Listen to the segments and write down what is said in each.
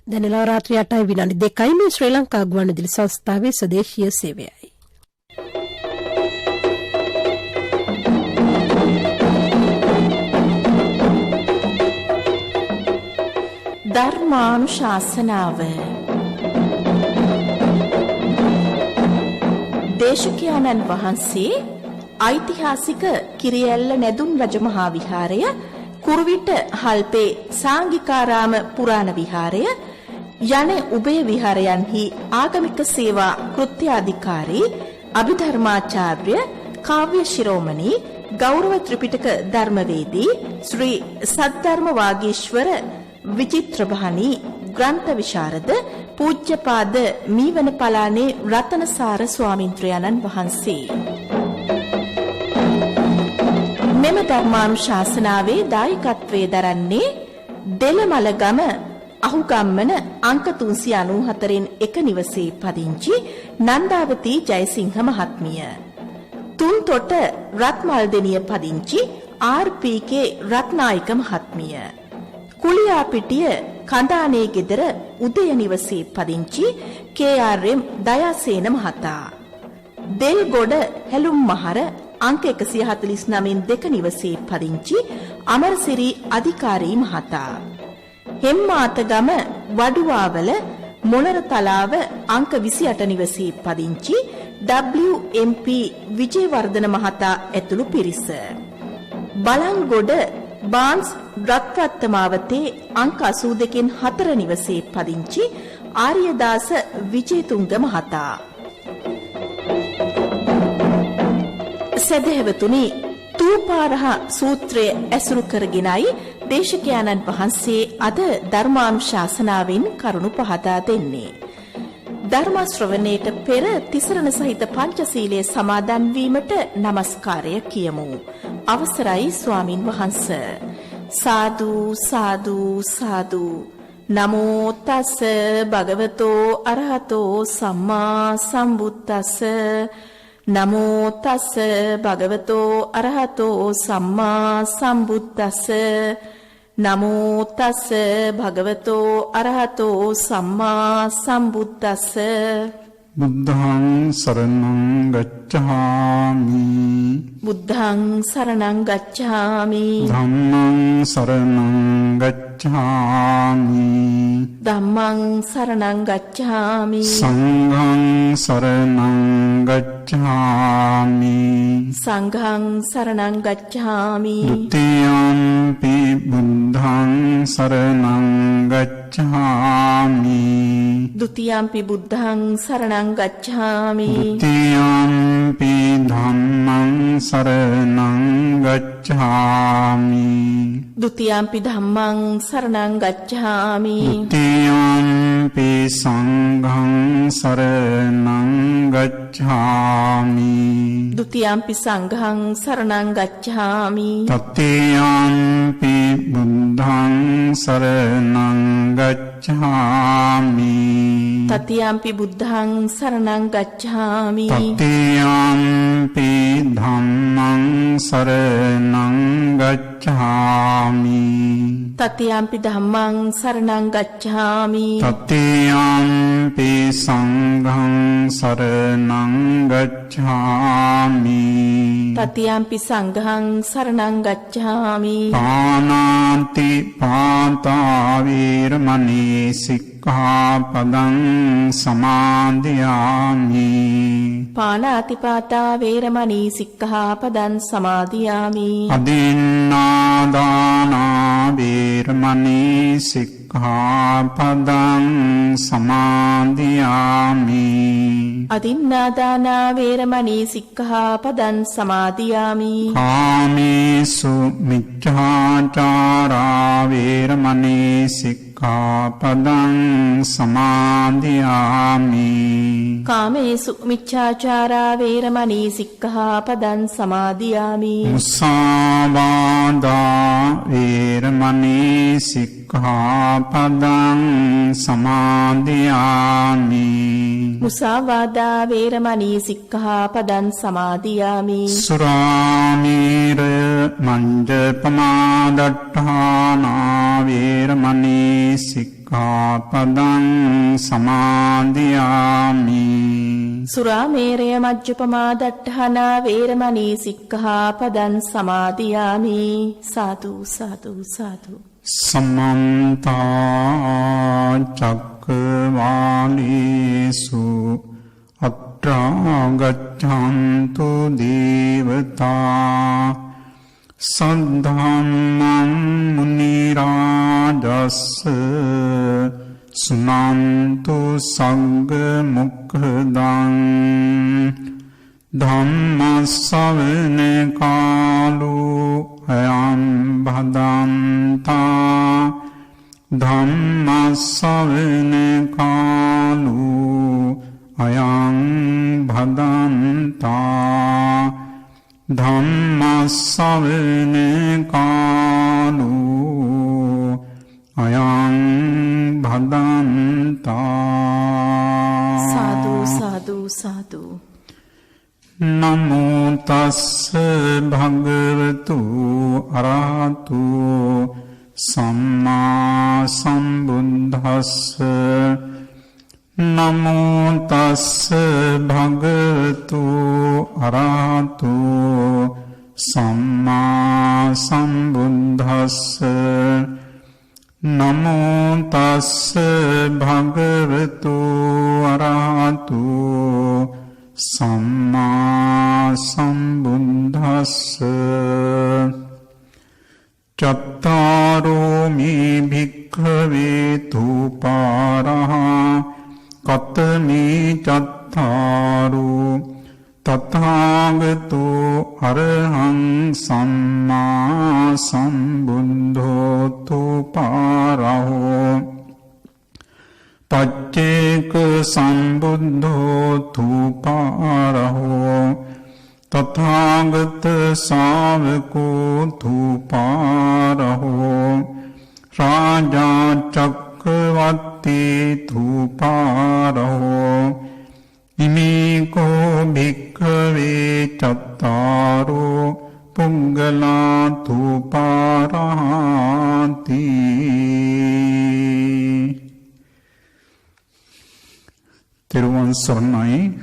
දැනලා රාත්‍රී 8යි විනාඩි 2යි මේ ශ්‍රී ලංකා ගුවන්විදුලි සංස්ථාවේ ස්වදේශීය සේවයයි. ධර්මානුශාසනාව දේශකයන්න් වහන්සේ ඓතිහාසික කිරියැල්ල නැදුම් රජමහා විහාරය, කුරුවිට හල්පේ සාංගිකාරාම පුරාණ විහාරය යන උභය විහාරයන්හි ආගමික සේවා කෘත්‍යාධිකාරී අභිධර්මාචාර්ය කාව්‍ය ශිරෝමණී ගෞරව ත්‍රිපිටක ධර්මවේදී ශ්‍රී සද්ධර්ම වාගීශ්වර විචිත්‍රභානී ග්‍රන්ථ විශාරද පූජ්‍යපාද මීවන පලානේ රතනසාර ස්වාමින්ද්‍රයන්න් වහන්සේ. මෙම ධර්මානුශාසනාවේ දායකත්වයේ දරන්නේ දෙලමලගම අහුගම්මන අංක 394න් 1 නිවසේ පදිංචි නන්දාවතී ජයසිංහ මහත්මිය. තුන්තොට රත්මල්දෙනිය පදිංචි ආර්.පී.කේ රත්නායක මහත්මිය. කුලියාපිටිය කඳානේ ගෙදර උදය නිවසේ පදිංචි කේ.ආර්.එම් දයාසේන මහතා. දෙල්ගොඩ හැලුම් මහර අංක 149න් 2 නිවසේ පදිංචි අමරසිරි අධිකාරී මහතා. හෙම්මාතගම වඩුවාවල මොනර තලාව අංක 28 නිවසේ පදිංචි WMP විජේවර්ධන මහතා ඇතුළු පිරිස. බලන්ගොඩ බාන්ස් රත්වත්තමාවතේ අංක 82න් 4 නිවසේ පදිංචි ආර්යදාස විජේතුංග මහතා. සදහැවතුනි, තූපාරහ සූත්‍රය ඇසුරු කරගෙනයි දේශකයන්න් වහන්සේ අද ධර්මානුශාසනාවෙන් කරුණු පහදා දෙන්නේ. ධර්ම ශ්‍රවණයට පෙර තිසරණ සහිත පංචශීලයේ සමාදන් වීමට নমස්කාරය කියමු. අවසරයි ස්වාමින් වහන්සේ. සාදු සාදු සාදු. නමෝ තස් භගවතෝ අරහතෝ සම්මා සම්බුද්දස්ස. නමෝ තස් භගවතෝ අරහතෝ සම්මා සම්බුද්දස්ස. නමෝ තස් භගවතෝ අරහතෝ සම්මා සම්බුද්දස්ස. බුද්ධං සරණං ගච්ඡාමි. බුද්ධං සරණං ගච්ඡාමි. ධම්මං සරණං ගච්ඡාමි. ධම්මං සරණං ගච්ඡාමි. සංඝං සරණං ගච්ඡාමි. සංඝං සරණං ගච්ඡාමි. ဒ ුතියම්පි බුද්ධං සරණං ගච්ඡාමි. ဒုတိယံ පි බුද්ධං සරණං ගච්ඡාමි. ဒ ුතියම්පි ධම්මං සරණං ගච්ඡාමි. ဒုတိယံ පි ධම්මං සරණං ගච්ඡාමි. ဒ ුතියම්පි සංඝං සරණං ගච්ඡාමි. ဒုတိယံ පි සංඝං සරණං ගච්ඡාමි. තතියම්පි බුද්ධං සරණං ගච්ඡාමි. තතියම්පි බුද්ධං සරණං ගච්ඡාමි. තතියම්පි ධම්මං සරණං ගච්ඡාමි. තතියම්පි ධම්මං සරණං ගච්ඡාමි. තතියම්පි සංඝං සරණං ගච්ඡාමි. තතියම්පි සංඝං සරණං ගච්ඡාමි. පානාති පාතා වේරමණී සික්ඛාපදං සමාදියාමි. පාණාතිපාතා වේරමණී සික්ඛාපදං සමාදියාමි. අදින්නාදානා වේරමණී සික්ඛාපදං සමාදියාමි. අදින්නාදානා වේරමණී සික්ඛාපදං සමාදියාමි. කාමේසු මිච්ඡාචාරා වේරමණී සික්ඛාපදං සමාදියාමි. කාමේසු මිච්ඡාචාරා වේරමණී සික්ඛාපදං සමාදියාමි. මුසාවාදා වේරමණී සික්ඛාපදං සික්ඛාපදං සමාදියාමි මුසාවාදා වේරමණී සික්ඛාපදං සමාදියාමි සුරාමේරය මඤ්ජපමාදට්ඨානා වේරමණී සික්ඛාපදං සමාදියාමි සුරාමේරය මජ්ජපමා දට්ඨානා වේරමණී සික්ඛාපදං සමාදියාමි සාදු සාදු සාදු සමන්ත චක්කවාලේසු අත්‍රා ගච්ඡන්තු දේවතා සද්ධම්මං මුනි රාජස් සුනන්තු සංඝ මුඛදං ධම්ම ශ්‍රවණ කාලෝ අයං භදන්තා ධම්ම ශ්‍රවණ කාලෝ අයං භදන්තා ධම්ම ශ්‍රවණ කාලෝ අයං භදන්තා සාදු සාදු සාදු නමෝ තස්ස භගවතු අරහතු සම්මා සම්බුද්දස්ස නමෝ තස්ස භගවතු අරහතු සම්මා සම්බුද්දස්ස නමෝ තස්ස භගවතු අරහතු සම්මා සම්බුද්දස්ස චත්තාරෝ මේ භික්ඛවේ ධූපාරහං කතමේ චත්තාරෝ තථාගතෝ අරහං සම්මා සම්බුද්ධෝ ධූපාරහෝ පච්චේක සම්බුද්ධෝ ධූපාරහෝ තථාගත ශාවකෝ ධූපාරහෝ රාජා චක්කවර්ති ධූපාරහෝ ඉමේකෝ භික්ඛවේ චත්තාරෝ පුංගලා ධූපාරහන්ති තෙරුවන් සරණයි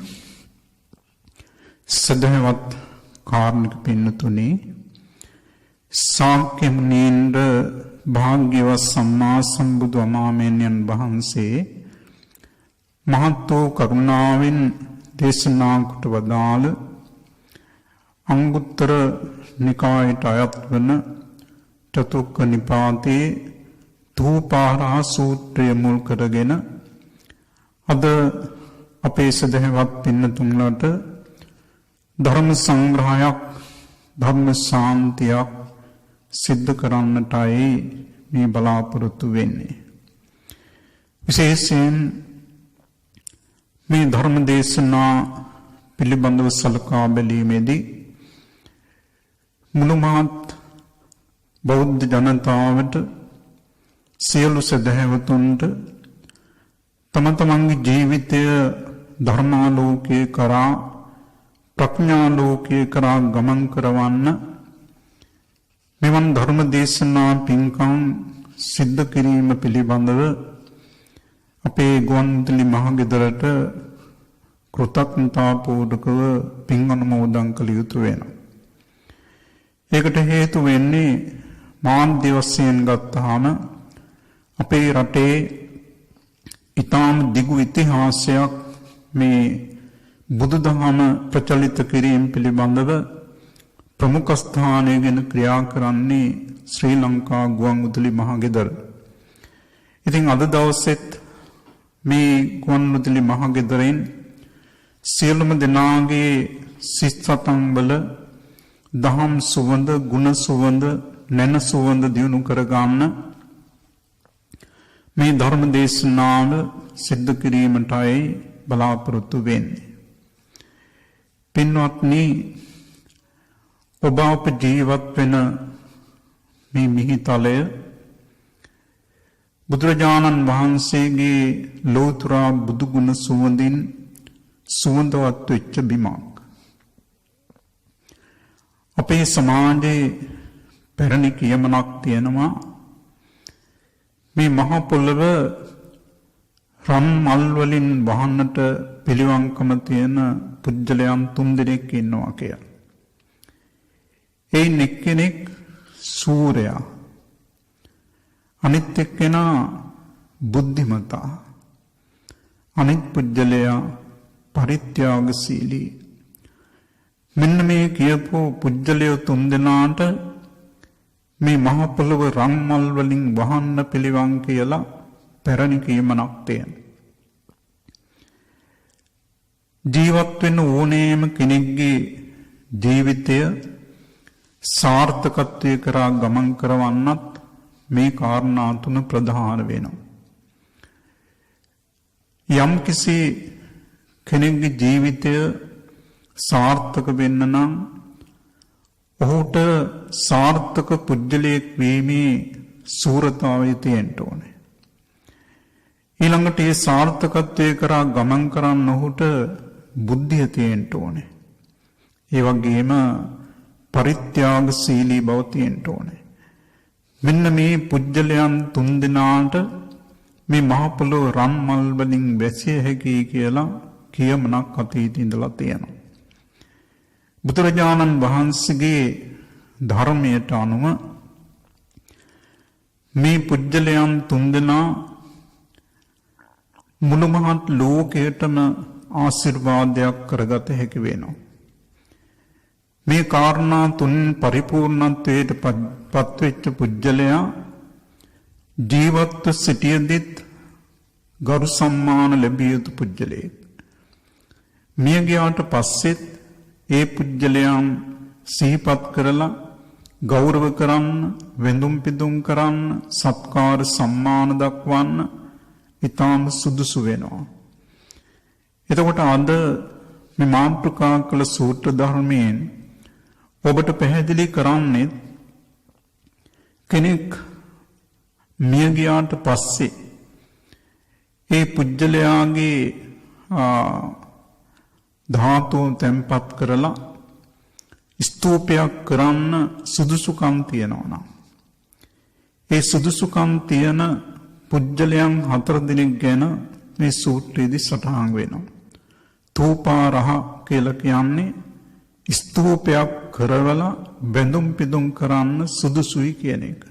සදහවත් කාරුණික පින්නතුනි ශාක්‍ය මුනීන්ද්‍ර භාග්‍යවත් සම්මා සම්බුදු අමාමේන්යන් වහන්සේ මහත් වූ කරුණාවෙන් දේශනා කොට වදාළ අංගුත්තර නිකායට අයත් වන චතුක්ක නිපාතේ ධූපාරහ සූත්‍රය මුල් කරගෙන අද අපේ සදහවත් පින්නතුන්ලට ධර්ම සංග්‍රහයක් ධර්ම ශාන්තියක් සිද්ධ කරන්නටයි මේ බලාපොරොත්තු වෙන්නේ. විශේෂයෙන් මේ ධර්ම දේශනා පිළිබඳව සලකා බැලීමේදී මුළුමහත් බෞද්ධ ජනතාවට සියලු සදහැවතුන්ට තම තමන්ගේ ජීවිතය ධර්මාලෝකයේ කරා ප්‍රඥාලෝකයේ කරා ගමන් කරවන්න මෙවන් ධර්ම දේශනා පින්කම් සිද්ධ කිරීම පිළිබඳව අපේ ගුවන්විදුලි මහගෙදරට කෘතඥතාපූර්වකව පින් අනුමෝදන් කළ යුතු වෙනවා. ඒකට හේතු වෙන්නේ මාධ්‍ය වශයෙන් ගත්තාම අපේ රටේ ඊටාම දිගු ඉතිහාසයක් මේ බුදුදහම ප්‍රචලිත කිරීම පිළිබඳව ප්‍රමුඛ ස්ථානයගෙන ක්‍රියා කරන්නේ ශ්‍රී ලංකා ගුවන්විදුලි මහගෙදර. ඉතින් අද දවසෙත් මේ ගුවන්විදුලි මහගෙදරින් සියලුම දෙනාගේ සිත් සතන් වල දහම් සුවඳ, ගුණ සුවඳ, නැන සුවඳ දියුණු කරගන්න මේ ධර්ම දේශනාව සිද්ධ කිරීමටයි බලාපොරොත්තු වෙන්නේ. පින්වත්නි, ඔබ අප ජීවත් වෙන මේ මිහිතලය බුදුරජාණන් වහන්සේගේ ලෝතුරා බුදුගුණ සුවඳින් සුවඳවත් වෙච්ච බිමක්. අපේ සමාජයේ පැරණි කියමනක් තියෙනවා මේ මහ පොළව රන් මල් වලින් වහන්නට පිළිවන්කම තියෙන පුජ්‍යලයන් 3 දෙනෙක් ඉන්නවා කියලා. එයින් එක්කෙනෙක් සූර්යයා, අනිත් එක්කෙනා බුද්ධිමතා, අනිත් පුජ්‍යලයා පරිත්‍යාගශීලී. මෙන්න මේ කියපු පුජ්‍යලයෝ 3 දෙනාට මේ මහ පොළව රන් මල් වලින් වහන්න පිළිවන් කියලා පැරණි කියමනක් තියෙනවා. ජීවත් වෙන ඕනෑම කෙනෙක්ගේ ජීවිතය සාර්ථකත්වයේ කරා ගමන් කරවන්නත් මේ කාරණා 3 ප්‍රධාන වෙනවා. යම් කිසි කෙනෙක්ගේ ජීවිතය සාර්ථක වෙන්න නම් ඔහුට සාර්ථක පුජ්‍යලයක් වීමේ සූරතාවය තියෙන්න ඕනේ. ඊළඟට ඒ සාර්ථකත්වයේ කරා ගමන් කරන්න ඔහුට බුද්ධිය තියෙන්න ඕනේ. ඒ වගේම පරිත්‍යාගශීලී බව තියෙන්න ඕනේ. මෙන්න මේ පුජ්‍යලයන් 3 දෙනාට මේ මහ පොළොව රන් මල් වලින් වැසිය හැකි කියලා කියමනක් අතීතේ ඉඳලා තියෙනවා. බුදුරජාණන් වහන්සේගේ ධර්මයට අනුව මේ පුජ්‍යලයන් 3 දෙනා මුළු මහත් ලෝකයටම ආශිර්වාදයක් කරගත හැකි වෙනවා. මේ කාරණා 3 පරිපූර්ණත්වයට පත්වෙච්ච පුජ්‍යලයා ජීවත්ව සිටියදිත් ගරු සම්මාන ලැබිය යුතු පුජ්‍යලයෙක්. මිය ගියාට පස්සෙත් ඒ පුජ්‍යලයන් සිහිපත් කරලා ගෞරව කරන්න, වෙඳුම් පිදුම් කරන්න, සත්කාර සම්මාන දක්වන්න ඊටාම සුදුසු වෙනවා. එතකොට අද මේ මාතෘකා කළ සූත්‍ර ධර්මයෙන් ඔබට පැහැදිලි කරන්නේ කෙනෙක් මිය ගියාට පස්සේ ඒ පුජ්‍යලයාගේ ධාතුන් තැන්පත් කරලා ස්තූපයක් කරන්න සුදුසුකම් තියනවා නම් ඒ සුදුසුකම් තියන පුජ්‍යලයන් 4 දෙනෙක් ගැන මේ සූත්‍රයේදී සටහන් වෙනවා. තූපාරහ කියලා කියන්නේ ස්තූපයක් කරවලා බැඳුම් පිදුම් කරන්න සුදුසුයි කියන එක.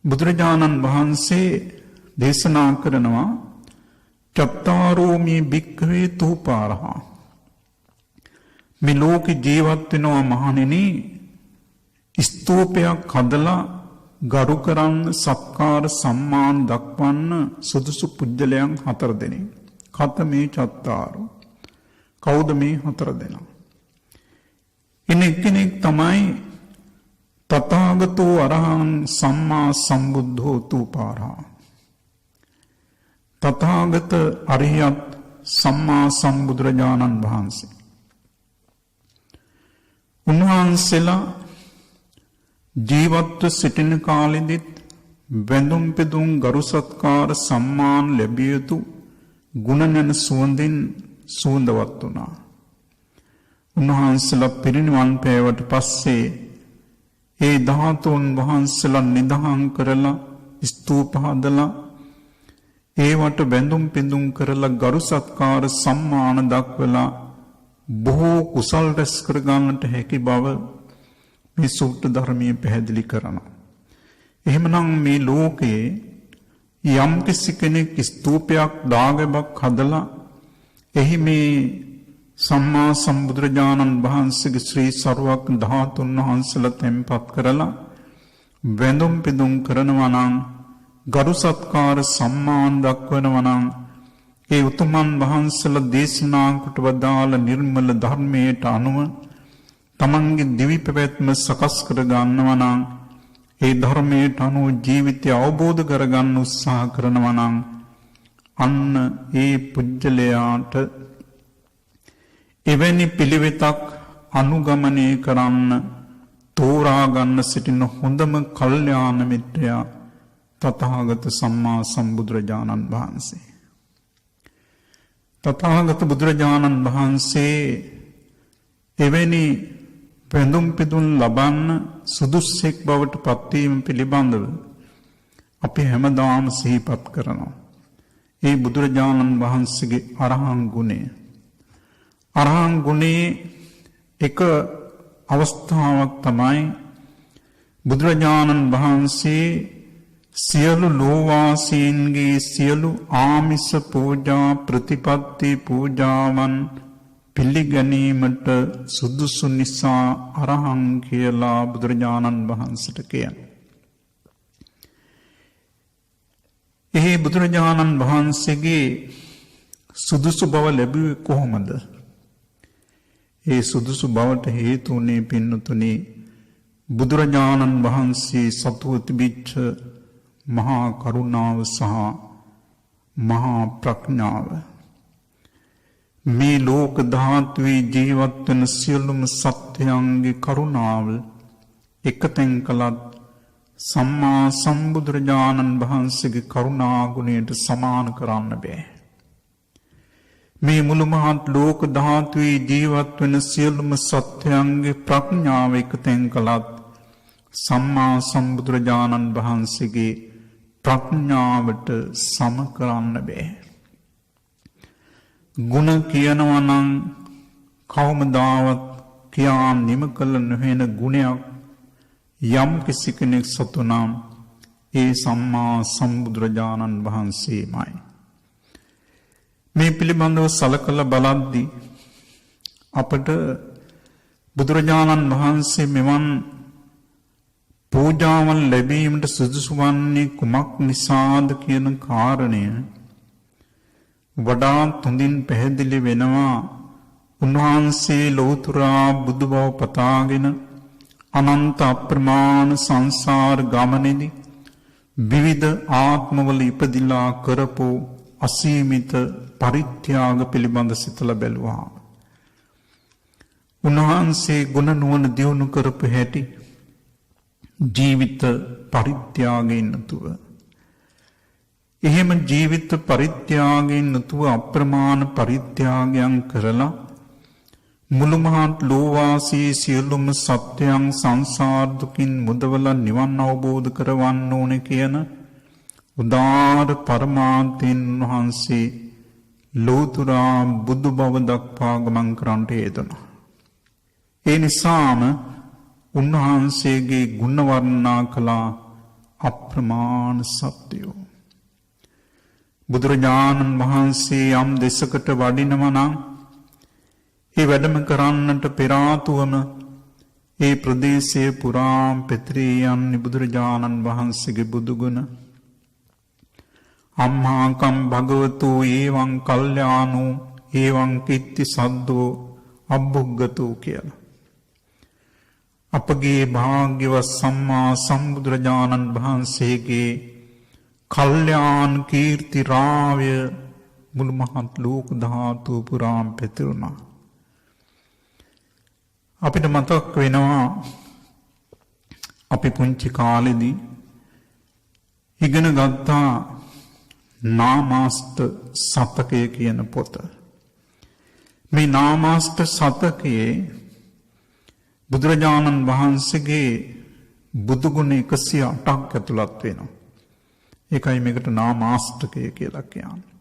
බුදුරජාණන් වහන්සේ දේශනා කරනවා චත්තාරෝමි භික්ඛවේ තූපාරහ. මේ ලෝක ජීවත් වෙනවා මහණෙනි ස්තූපයක් හදලා ගරු කරන්න, සත්කාර සම්මාන දක්වන්න සුදුසු පුජ්‍යලයන් 4 දෙනෙක්. කතමේ චත්තාරෝ. කවුද මේ 4 දෙනා? එක්කෙනෙක් තමයි තථාගතෝ අරහං සම්මා සම්බුද්ධෝ තූපාරහ. තථාගත අරියත් සම්මා සම්බුදුරජාණන් වහන්සේ. උන්වහන්සේලා ජීවත්ව සිටින කාලෙදිත් වැඳුම් පිදුම් ගරු සත්කාර සම්මාන ලැබිය යුතු ගුණනන සුවඳින් සුවඳවත් වුණා. උන්වහන්සේලා පිරිනිවන් පෑවට පස්සේ ඒ ධාතුන් වහන්සේලා නිදහම් කරලා ස්තූප හදලා ඒවට බැඳුම් පිදුම් කරලා ගරු සත්කාර සම්මාන දක්වලා බොහෝ කුසල් රැස් කර ගන්නට හැකි බව මේ සූත්‍ර ධර්මයේ පැහැදිලි කරනවා. එහෙමනම් මේ ලෝකේ යම් කිසි කෙනෙක් ස්තූපයක් දාගැබක් හදලා එහි මේ සම්මා සම්බුදුරජාණන් වහන්සේගේ ශ්‍රී සරුවක් ධාතුන් වහන්සේලා තැන්පත් කරලා වැඳුම් පිදුම් කරනවා නම්, ගරු සත්කාර සම්මාන දක්වනවා නම්, ඒ උතුමන් වහන්සේලා දේශනා කොට වදාළ නිර්මල ධර්මයට අනුව තමන්ගේ දිවි පැවැත්ම සකස් කර ගන්නවා නම්, ඒ ධර්මයට අනුව ජීවිතය අවබෝධ කරගන්න උත්සාහ කරනවා නම්, අන්න ඒ පුජ්‍යලයාට එවැනි පිළිවෙතක් අනුගමනය කරන්න තෝරා ගන්න සිටින හොඳම කල්යාණ මිත්‍රයා තථාගත සම්මා සම්බුදුරජාණන් වහන්සේ. තථාගත බුදුරජාණන් වහන්සේ එවැනි පැඳුම් පිදුම් ලබන්න සුදුස්සෙක් බවට පත්වීම පිළිබඳව අපි හැමදාම සිහිපත් කරනවා. ඒ බුදුරජාණන් වහන්සේගේ අරහං ගුණය. අරහං ගුණයේ එක අවස්ථාවක් තමයි බුදුරජාණන් වහන්සේ සියලු ලෝවාසීන්ගේ සියලු ආමිස පූජා ප්‍රතිපත්ති පූජාවන් පිළිගැනීමට සුදුසු නිසා අරහං කියලා බුදුරජාණන් වහන්සේට කියන. එහි බුදුරජාණන් වහන්සේගේ සුදුසු බව ලැබුවේ කොහොමද? ඒ සුදුසු බවට හේතු වුණේ පින්නතුනි බුදුරජාණන් වහන්සේ සතුව තිබිච්ච මහා කරුණාව සහ මහා ප්‍රඥාව. මේ ලෝක ධාතුවේ ජීවත් වෙන සියලුම සත්‍යයන්ගේ කරුණාව එකතෙන් කළත් සම්මා සම්බුදුරජාණන් වහන්සේගේ කරුණා ගුණයට සමාන කරන්න බෑ. මේ මුළු මහත් ලෝක ධාතුවේ ජීවත් වෙන සියලුම සත්‍යයන්ගේ ප්‍රඥාව එකතෙන් කළත් සම්මා සම්බුදුරජාණන් වහන්සේගේ ප්‍රඥාවට සම කරන්න බෑ. ගුණ කියනවා නම් කවමදාවත් කියා නිම කළ නොහෙන ගුණයක් යම් කිසි කෙනෙක් සතු නම් ඒ සම්මා සම්බුදුරජාණන් වහන්සේමයි. මේ පිළිබඳව සලකලා බලද්දී අපට බුදුරජාණන් වහන්සේ මෙවන් පූජාවන් ලැබීමට සුදුසු වන්නේ කුමක් නිසාද කියන කාරණය වඩාත් හොඳින් පැහැදිලි වෙනවා. උන්වහන්සේ ලෞතුරා බුදු බව පතාගෙන අනන්ත අප්‍රමාණ සංසාර ගමනේදී විවිධ ආත්මවල ඉපදිලා කරපු අසීමිත පරිත්‍යාග පිළිබඳ සිතලා බැලුවා. උන්වහන්සේ ගුණ නුවණ දියුණු කරපු හැටි ජීවිත පරිත්‍යාගයෙන් නැතුව එහෙම ජීවිත පරිත්‍යාගයෙන් නැතුව අප්‍රමාණ පරිත්‍යාගයන් කරලා මුළු මහත් ලෝවාසී සියලුම සත්‍යයන් සංසාර දුකින් මුදවලා නිවන් අවබෝධ කරවන්න ඕනේ කියන උදාර පරමාර්ථයෙන් වහන්සේ ලෝතුරා බුදු බව දක්වා ගමන් කරන්නට යෙදුණා. ඒ නිසාම උන්වහන්සේගේ ගුණ වර්ණනා කළා අප්‍රමාණ සත්‍යෝ. බුදුරජාණන් වහන්සේ යම් දෙසකට වඩිනවා නම් ඒ වැඩම කරන්නට පෙර ආතුවම ඒ ප්‍රදේශයේ පුරාම පෙත්‍රී යන්නේ බුදුරජාණන් වහන්සේගේ බුදුගුණ. අම්මාකම් භගවතු ඒවං කල්යාණෝ ඒවං කිත්ති සද්දෝ අබ්බුග්ගතෝ කියලා. අපගේ භාග්‍යවත් සම්මා සම්බුදුරජාණන් වහන්සේගේ කල්යාණ කීර්ති රාවය මුළු මහත් ලෝක ධාතු පුරාම පැතිරුණා. අපිට මතක් වෙනවා අපි පුංචි කාලෙදී ඉගෙන ගත්තා නාමාස්ත සතකය කියන පොත. මේ නාමාස්ත සතකයේ බුදුරජාණන් වහන්සේගේ බුදුගුණ 108ක් ඇතුළත් වෙනවා. ඒකයි මේකට නාමාස්තකය කියලා කියන්නේ.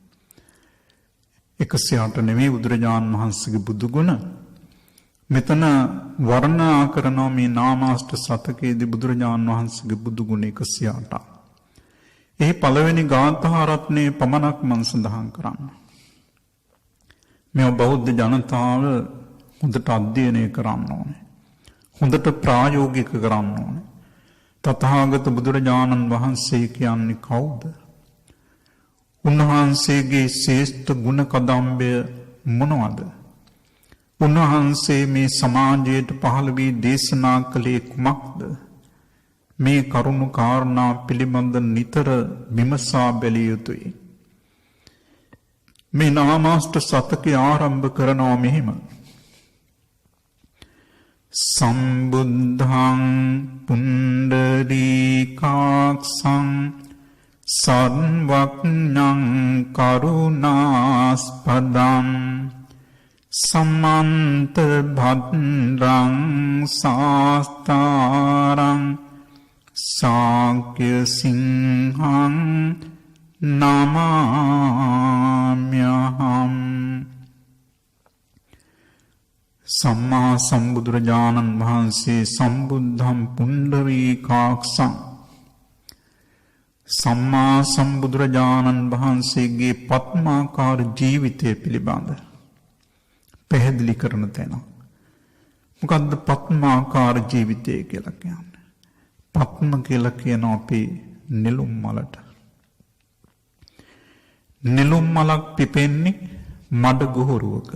108 නෙමෙයි බුදුරජාණන් වහන්සේගේ බුදුගුණ. මෙතන වර්ණනා කරනවා මේ නාමාස්ත සතකයේදී බුදුරජාණන් වහන්සේගේ බුදුගුණ 108ක්. එහි පළවෙනි ගාථා රත්නයේ පමණක් මම සඳහන් කරන්න. මේ බෞද්ධ ජනතාව හොඳට අධ්‍යයනය කරන්න ඕනේ. හොඳට ප්‍රායෝගික කරන්න ඕනේ. තථාගත බුදුරජාණන් වහන්සේ කියන්නේ කවුද? උන්වහන්සේගේ ශ්‍රේෂ්ඨ ගුණ කදම්බය මොනවද? උන්වහන්සේ මේ සමාජයට පහළ වී දේශනා කළේ කුමක්ද? මේ කරුණු කාරණා පිළිබඳ නිතර විමසා බැලිය යුතුයි. මේ නාමාස්ත සතකය ආරම්භ කරනවා මෙහිම. සම්බුද්ධං පුණ්ඩරීකාක්ෂං සර්වඥං කරුණාස්පදං සමන්ත භද්රං සාස්තාරං ශාක්‍ය සිංහං නමාම්‍යහම්. සම්මා සම්බුදුරජාණන් වහන්සේ සම්බුද්ධම් පුණ්ඩරීකාක්ෂං සම්මා සම්බුදුරජාණන් වහන්සේගේ පద్මාකාර ජීවිතය පිළිබඳ පැහැදිලි කරන තැන. මොකද්ද පద్මාකාර ජීවිතය කියලා කියන්නේ? පద్ම කියලා කියන අපේ නෙළුම් මලට. නෙළුම් මලක් පිපෙන්නේ මඩ ගොහරුවක.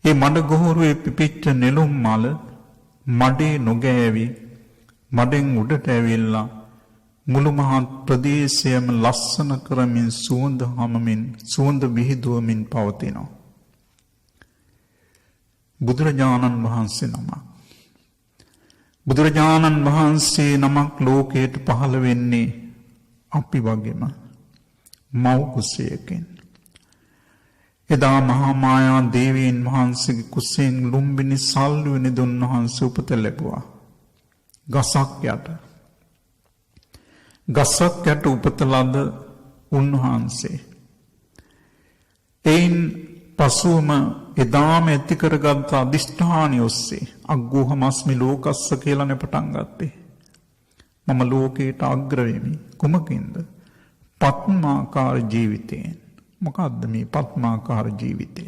ඒ මඩ ගොහරුවේ පිපිච්ච නෙළුම් මල මඩේ නොගෑවි මඩෙන් උඩට ඇවිල්ලා මුළු මහත් ප්‍රදේශයම ලස්සන කරමින් සුවඳ හමමින් සුවඳ විහිදුවමින් පවතිනවා. බුදුරජාණන් වහන්සේ නමක්. බුදුරජාණන් වහන්සේ නමක් ලෝකයට පහළ වෙන්නේ අපි වගේම මව් කුසයකින්. එදා මහා මායා දේවීන් වහන්සේගේ කුසෙන් ලුම්බිනි සල්ලුවෙනි දුන් වහන්සේ උපත ලැබුවා. ගසක් යට. ගසක් යට උපත ලද උන්වහන්සේ. එයින් පසුවම එදාම ඇති කරගත් අධිෂ්ඨානය ඔස්සේ අග්ගෝහමස්මි ලෝකස්ස කියලානේ පටන් ගත්තේ. මම ලෝකයට අග්‍ර වෙමි. කුමකින්ද? පద్මාකාර ජීවිතයෙන්. මොකද්ද මේ පద్මාකාර ජීවිතය?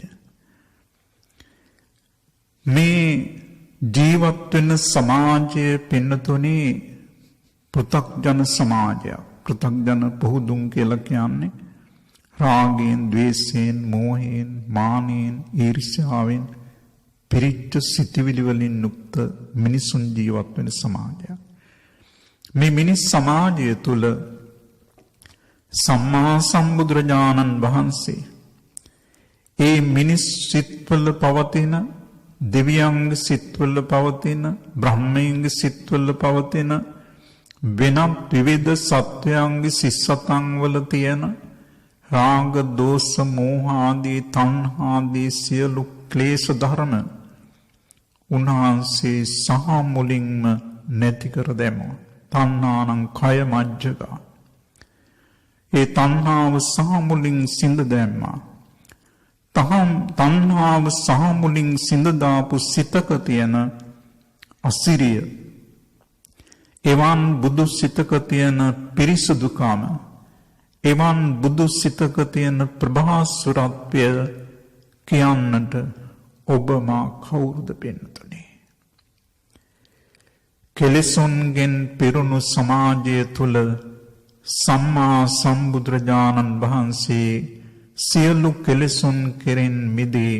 මේ ජීවත් වෙන සමාජය පින්නතුනේ පෘථග්ජන සමාජයක්. පෘථග්ජන පොහුදුන් කියලා කියන්නේ රාගයෙන්, ද්වේෂයෙන්, මෝහයෙන්, මානයෙන්, ඊර්ෂ්‍යාවෙන් පිරිච්ච සිටිවිලි වලින් යුක්ත මිනිසුන් ජීවත් වෙන සමාජයක්. මේ මිනිස් සමාජය තුල සම්මා සම්බුදුරජාණන් වහන්සේ ඒ මිනිස් සිත්වල පවතින, දෙවියන්ගේ සිත්වල පවතින, බ්‍රහ්මයන්ගේ සිත්වල පවතින වෙනත් විවිධ සත්වයන්ගේ සිස්සතන් වල තියෙන රාග, දෝෂ, මෝහ ආදී තණ්හාදී සියලු ක්ලේශ ධර්ම උන්වහන්සේ සහ මුලින්ම නැති කර දැමුවා. තණ්හානං කය මජ්ජගා. ඒ තණ්හාව සහ මුලින් සිඳ දැම්මා. තණ්හාව සහ මුලින් සිඳ දාපු සිතක තියෙන අසිරිය, එවන් බුදු සිතක තියෙන පිරිසුදුකම, එවන් බුදු සිතක තියෙන ප්‍රභාස්වරත්වය කියන්නට ඔබ මා කවුරුද පින්නතුනේ? කෙලෙසුන්ගෙන් පිරුණු සමාජය තුල සම්මා සම්බුදුරජාණන් වහන්සේ සියලු කෙලෙසුන් කෙරෙන් මිදී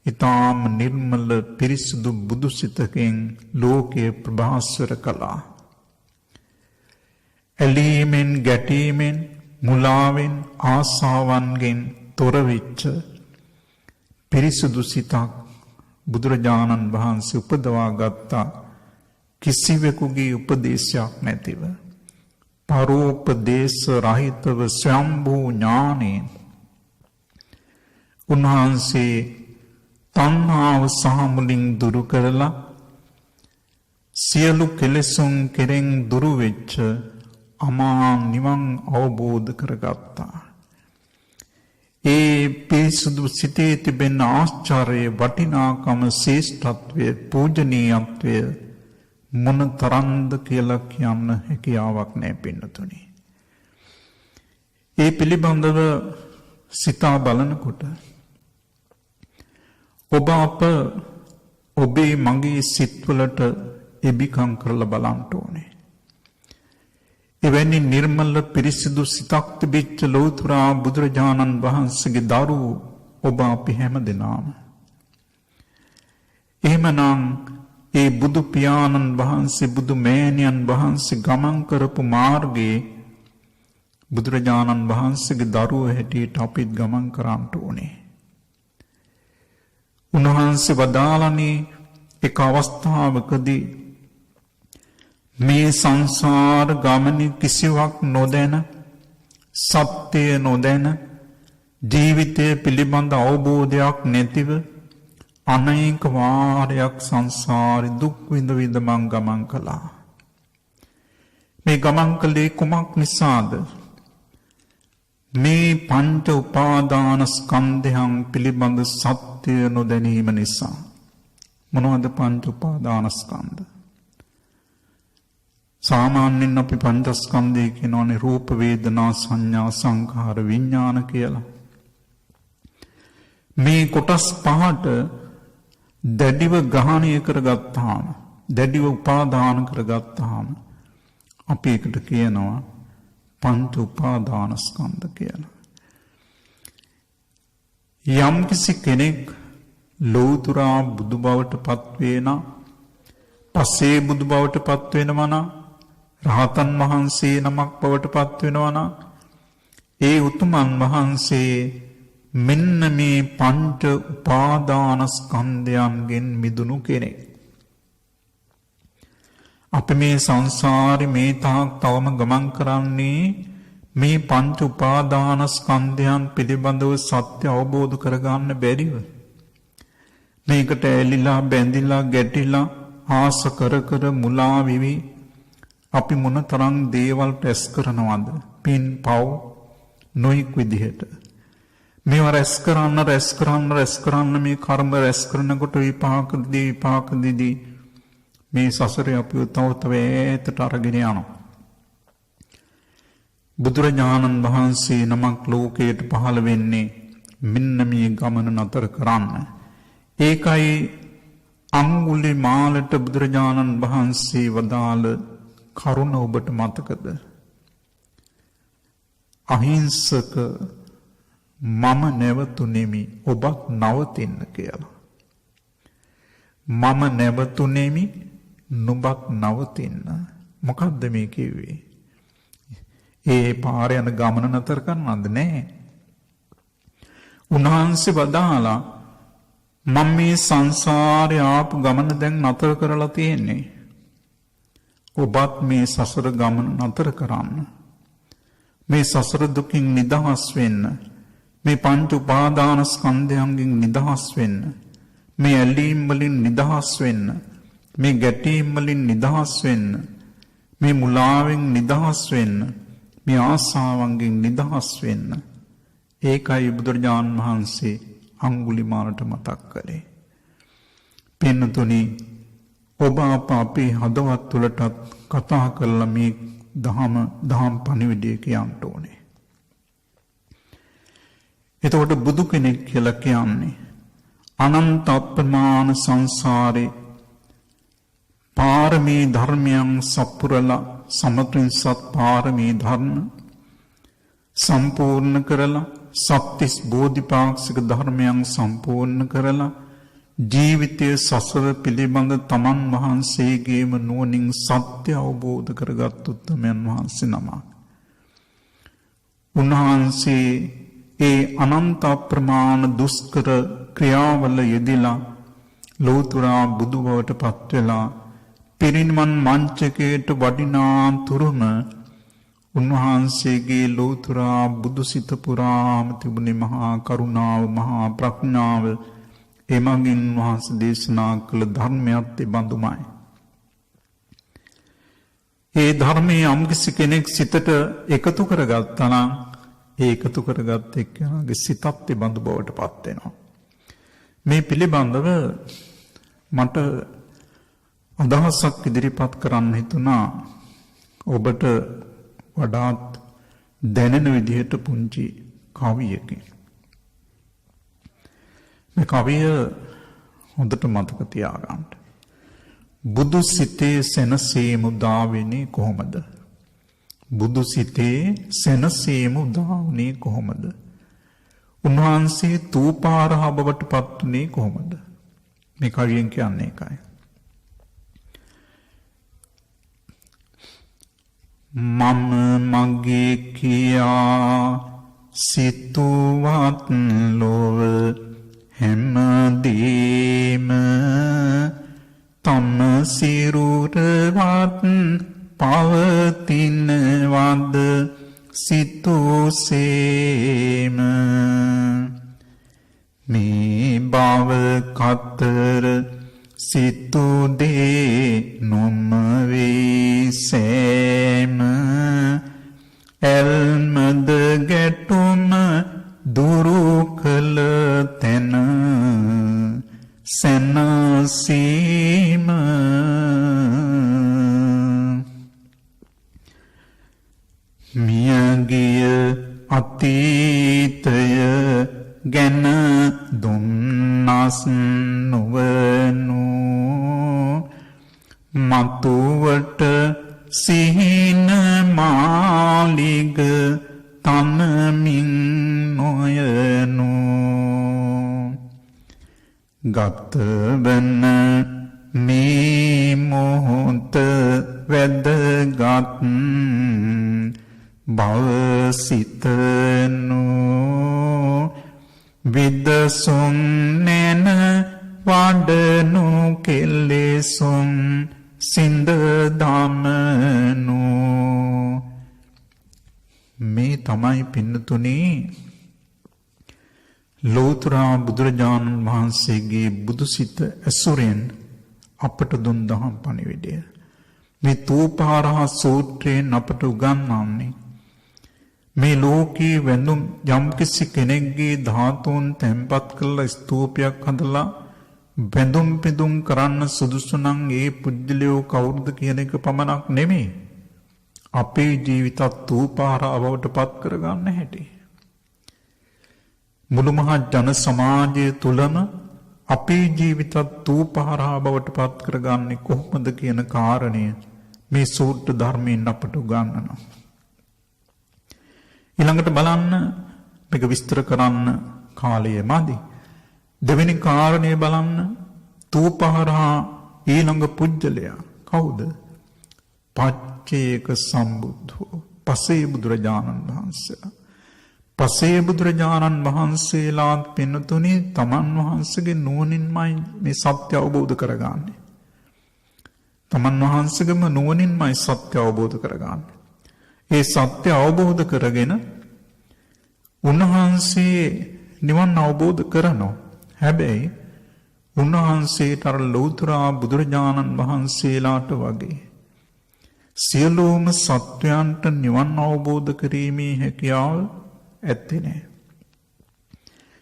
ඊටාම නිර්මල පිරිසුදු බුදු සිතකින් ලෝකයේ ප්‍රභාස්වර කළා. ඇලීමෙන්, ගැටීමෙන්, මුලාවෙන්, ආසාවන්ගෙන් තොර වෙච්ච පිරිසුදු සිතක් බුදුරජාණන් වහන්සේ උපදවා ගත්තා. කිසිවෙකුගේ උපදේශයක් නැතිව පරෝපදේශ රහිතව ස්වයම්භූ ඥානෙන් උන්වහන්සේ තණ්හාව සහ මුලින් දුරු කරලා සියලු කෙලෙසුන් කෙරෙන් දුරු වෙච්ච අමා නිවන් අවබෝධ කරගත්තා. ඒ පිරිසුදු සිතේ තිබෙන ආශ්චර්ය, වටිනාකම, ශ්‍රේෂ්ඨත්වය, පූජනීයත්වය මොන තරම්ද කියලා කියන්න හැකියාවක් නැහැ පින්නතුනි. ඒ පිළිබඳව සිතා බලනකොට ඔබ අප ඔබේ මගේ සිත්වලට එබිකම් කරලා බලන්න ඕනේ. එවැනි නිර්මල පිරිසිදු සිතක් තිබිච්ච ලෞතර බුදුරජාණන් වහන්සේගේ දරුවෝ ඔබ අපි හැම දෙනාම. එහෙමනම් ඒ බුදු පියාණන් වහන්සේ, බුදු මෑණියන් වහන්සේ ගමන් කරපු මාර්ගයේ බුදුරජාණන් වහන්සේගේ දරුවෝ හැටියට අපිත් ගමන් කරන්න ඕනේ. උන්වහන්සේ වදාළනේ එක අවස්ථාවකදී මේ සංසාර ගමනේ කිසිවක් නොදැන සත්‍ය නොදැන ජීවිතය පිළිබඳ අවබෝධයක් නැතිව අනේක වාරයක් සංසාරේ දුක් විඳ විඳ මං ගමන් කළා. මේ ගමන් කළේ කුමක් නිසාද? මේ පංච උපාදාන ස්කන්ධයන් පිළිබඳ සත්‍ය නොදැනීම නිසා. මොනවද පංච උපාදාන ස්කන්ධ? සාමාන්‍යයෙන් අපි පංචස්කන්ධය කියනවානේ රූප වේදනා සංඥා සංඛාර විඥාන කියලා. මේ කොටස් පහට දැඩිව ග්‍රහණය කරගත්තාම, දැඩිව උපාදාන කරගත්තාම අපි ඒකට කියනවා පංච උපාදාන ස්කන්ධ කියලා. යම්කිසි කෙනෙක් ලෞතුරා බුදු බවට පත් වේනා, පසේ බුදු බවට පත් වෙනවා නම්, රහතන් වහන්සේ නමක් බවට පත් වෙනවා නම්, ඒ උතුමන් වහන්සේ මෙන්න මේ පංච උපාදාන ස්කන්ධයන්ගෙන් මිදුණු කෙනෙක්. අපි මේ සංසාරේ මේ තාක් තවම ගමන් කරන්නේ මේ පංච උපාදාන ස්කන්ධයන් පිළිබඳව සත්‍ය අවබෝධ කරගන්න බැරිව. මේකට ඇලිලා බැඳිලා ගැටිලා ආස කර කර මුලා විවි අපි මොනතරම් දේවල් රැස් කරනවද? පින් පව් නොයෙක් විදිහට මේවා රැස් කරන්න මේ කර්ම රැස් කරනකොට විපාක දෙදී මේ සසරේ අපිව තව ඈතට අරගෙන යනවා. බුදුරජාණන් වහන්සේ නමක් ලෝකයට පහළ වෙන්නේ මෙන්න මේ ගමන නතර කරන්න. ඒකයි අංගුලිමාලට බුදුරජාණන් වහන්සේ වදාළ කරුණ ඔබට මතකද? අහිංසක මම නැවතුනේමි ඔබත් නවතින්න කියලා. මම නැවතුනේමි නුඹත් නවතින්න. මොකද්ද මේ කිව්වේ? ඒ පාර යන ගමන නතර කරන්නද? නෑ. උන්වහන්සේ වදාලා මම මේ සංසාරේ ආපු ගමන දැන් නතර කරලා තියෙන්නේ. ඔබත් මේ සසර ගමන නතර කරන්න. මේ සසර දුකින් නිදහස් වෙන්න. මේ පංච උපාදාන ස්කන්ධයන්ගෙන් නිදහස් වෙන්න. මේ ඇලීම් වලින් නිදහස් වෙන්න. මේ ගැටීම් වලින් නිදහස් වෙන්න. මේ මුලාවෙන් නිදහස් වෙන්න. මේ ආසාවන්ගෙන් නිදහස් වෙන්න. ඒකයි බුදුරජාණන් වහන්සේ අංගුලිමාලට මතක් කළේ. පින්නතුනි, ඔබ අපේ හදවත් තුළටත් කතා කරලා මේ දහම් පණිවිඩය කියන්න ඕනේ. එතකොට බුදු කෙනෙක් කියලා කියන්නේ අනන්ත අප්‍රමාණ සංසාරේ පාරමී ධර්මයන් සපුරලා සමත්‍රිසත් පාරමී ධර්ම සම්පූර්ණ කරලා සත්‍තිස් බෝධිපාක්ෂික ධර්මයන් සම්පූර්ණ කරලා ජීවිතයේ සසර පිළිබඳ තමන් වහන්සේගේම නුවණින් සත්‍ය අවබෝධ කරගත් උත්තමයන් වහන්සේ නමක්. උන්වහන්සේ ඒ අනන්ත ප්‍රමාණ දුෂ්කර ක්‍රියාවල යෙදিলা ලෝතුරා බුදු බවට පත් වෙලා පිරිනිවන් මංචකයට වඩිනා තුරුම උන්වහන්සේගේ ලෝතුරා බුදුසිත පුරාම තිබුණේ මහා කරුණාව, මහා ප්‍රඥාව. එමගින් වහන්සේ දේශනා කළ ධර්මයත් බඳුමයි. ඒ ධර්මයේ යම්කිසි කෙනෙක් සිතට එකතු කරගත්තා නම් ඒ එකතු කරගත් එක්කෙනාගේ සිතත් බඳු බවට පත් වෙනවා. මේ පිළිබඳව මට අදහසක් ඉදිරිපත් කරන්න හිතුණා. ඔබට වඩාත් දැනෙන විදිහට පුංචි කවියකින්. මේ කවිය හොඳට මතක තියාගන්න. බුදු සිතේ සෙනසීම උදා වෙන්නේ කොහොමද? බුදු සිතේ සෙනසීම උදා වුණේ කොහොමද? උන්වහන්සේ තූපාරහ බවට පත් වුණේ කොහොමද? මේ කවියෙන් කියන්නේ ඒකයි. මම මගේ කියා සිතුවත් ලොව හැමදේම තම සිරුරවත් පවතිනවද සිතුසේම මේ බව කතර සිතුදේ නොමවී සෑම ඇල්මද ගැටුම දුරු කළ තැන සැනසීම මියගිය අතීතය ගැන දුන්නස් නොවනු මතුවට සිහින මාලිග තනමින් නොයනු ගතවන මේ මොහොත වැදගත් බවසිතනු විදසුන් නැන වඩනු කෙලෙසුන් සින්ද දමනු මේ තමයි පින්නතුනේ ලෝතර බුදුරජාණන් වහන්සේගේ බුදුසිත ඇසුරෙන් අපට දුන් දහම් පණිවිඩය. මේ තූපාරහ සූත්‍රයෙන් අපට උගන්වන්නේ මේ ලෝකේ වැඳුම් යම්කිසි කෙනෙක්ගේ ධාතුන් තැන්පත් කරලා ස්තූපයක් හදලා වැඳුම් පිදුම් කරන්න සුදුසු නම් ඒ පුජ්‍යලයෝ කවුරුද කියන එක පමණක් නෙමෙයි. අපේ ජීවිතත් තූපාරහ බවට පත් කරගන්න හැටි. මුළු මහත් ජන සමාජය තුලම අපේ ජීවිතත් තූපාරහ බවට පත් කරගන්නේ කොහොමද කියන කාරණය මේ සූත්‍ර ධර්මයෙන් අපට උගන්වනවා. ඊළඟට බලන්න මේක විස්තර කරන්න කාලය මදි. දෙවෙනි කාරණය බලන්න තූපාරහ ඊළඟ පුජ්‍යලයා කවුද? පච්චේක සම්බුද්ධෝ පසේ බුදුරජාණන් වහන්සේලා. පසේ බුදුරජාණන් වහන්සේලාත් පින්නතුනේ තමන් වහන්සේගේ නුවණින්මයි මේ සත්‍ය අවබෝධ කරගන්නේ. තමන් වහන්සේගේම නුවණින්මයි සත්‍ය අවබෝධ කරගන්නේ. ඒ සත්‍ය අවබෝධ කරගෙන උන්වහන්සේ නිවන් අවබෝධ කරනවා. හැබැයි උන්වහන්සේට අර ලෞතර බුදුරජාණන් වහන්සේලාට වගේ සියලුම සත්වයන්ට නිවන් අවබෝධ කිරීමේ හැකියාව ඇත්තේ නැහැ.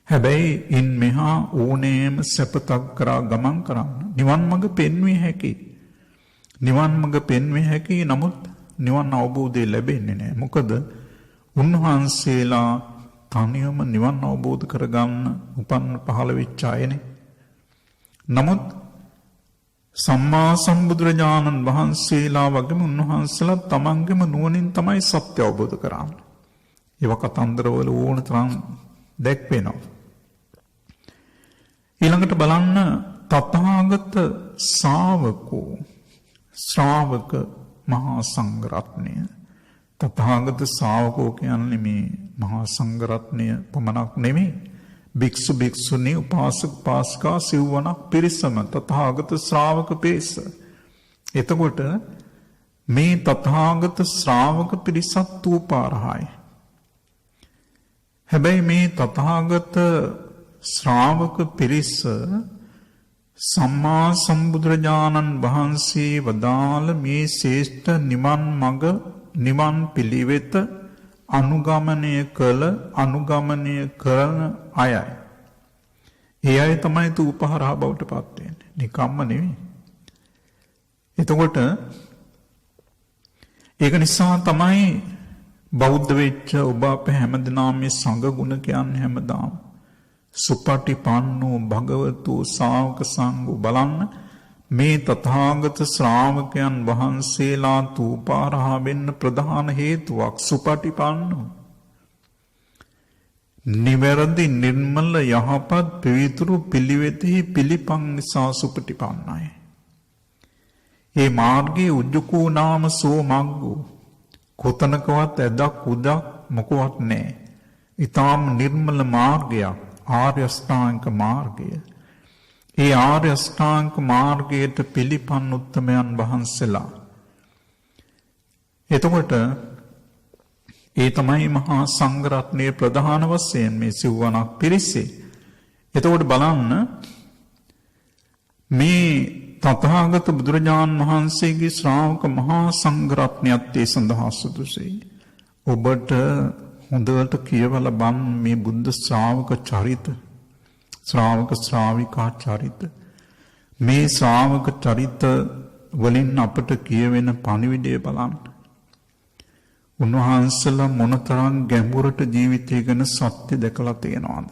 හැබැයි ඉන් මෙහා ඕනෑම සැපතක් කරා ගමන් කරන්න නිවන් මඟ පෙන්විය හැකි. නිවන් මඟ පෙන්විය හැකි. නමුත් නිවන් අවබෝධය ලැබෙන්නේ නැහැ. මොකද උන්වහන්සේලා තනියම නිවන් අවබෝධ කරගන්න උපන්න පහළ වෙච්ච අයනේ. නමුත් සම්මා සම්බුදුරජාණන් වහන්සේලා වගේම උන්වහන්සේලා තමන්ගේම නුවණින් තමයි සත්‍ය අවබෝධ කරන්නේ. ඒව කතන්දරවල ඕන තරම් දැක්වෙනවා. ඊළඟට බලන්න තථාගත ශාවකෝ ශ්‍රාවක මහා සංඝරත්නය. තථාගත ශාවකෝ කියන්නේ මේ මහා සංඝරත්නය පමණක් නෙමෙයි. භික්ෂු භික්ෂුණී උපාසක උපාසිකා සිව්වණක් පිරිසම තථාගත ශ්‍රාවක පිරිස. එතකොට මේ තථාගත ශ්‍රාවක පිරිසත් තූපාරහයි. හැබැයි මේ තථාගත ශ්‍රාවක පිරිස සම්මා සම්බුදුරජාණන් වහන්සේ වදාළ මේ ශ්‍රේෂ්ඨ නිවන් මඟ නිවන් පිළිවෙත අනුගමනය කළ අනුගමනය කරන අයයි. ඒ අය තමයි තූපාරහ බවට පත් වෙන්නේ. නිකම්ම නෙවෙයි. එතකොට ඒක නිසා තමයි බෞද්ධ වෙච්ච ඔබ අප හැමදෙනාම මේ සංඝ ගුණ කියන්නේ හැමදාම සුපටිපන්නෝ භගවතු ශාවක සංඝෝ බලන්න මේ තථාගත ශ්‍රාවකයන් වහන්සේලා තූපාරහ වෙන්න ප්‍රධාන හේතුවක් සුපටිපන්නෝ. නිවැරදි නිර්මල යහපත් පිවිතුරු පිළිවෙතෙහි පිළිපන් නිසා සුපටිපන්නයි. ඒ මාර්ගයේ උජ්ජකෝ නාම සෝ මග්ගෝ කොතනකවත් ඇදක් උදක් මොකවත් නැහැ. ඊටාම් නිර්මල මාර්ගයක් ආර්ය අෂ්ටාංග මාර්ගය. ඒ ආර්ය අෂ්ටාංග මාර්ගයට පිළිපන් උත්තමයන් වහන්සේලා එතකොට ඒ තමයි මහා සංඝරත්නයේ ප්‍රධාන වශයෙන් මේ සිව්වණක් පිරිසේ. එතකොට බලන්න මේ තථාගත බුදුරජාණන් වහන්සේගේ ශ්‍රාවක මහා සංඝරත්නයත් ඒ සඳහා සුදුසුයි. ඔබට හොඳට කියවලා බලන්න මේ බුද්ධ ශ්‍රාවක චරිත, ශ්‍රාවක ශ්‍රාවිකා චරිත. මේ ශ්‍රාවක චරිත වලින් අපට කියවෙන පණිවිඩය බලන්න. උන්වහන්සේලා මොනතරම් ගැඹුරට ජීවිතය ගැන සත්‍ය දැකලා තියෙනවද?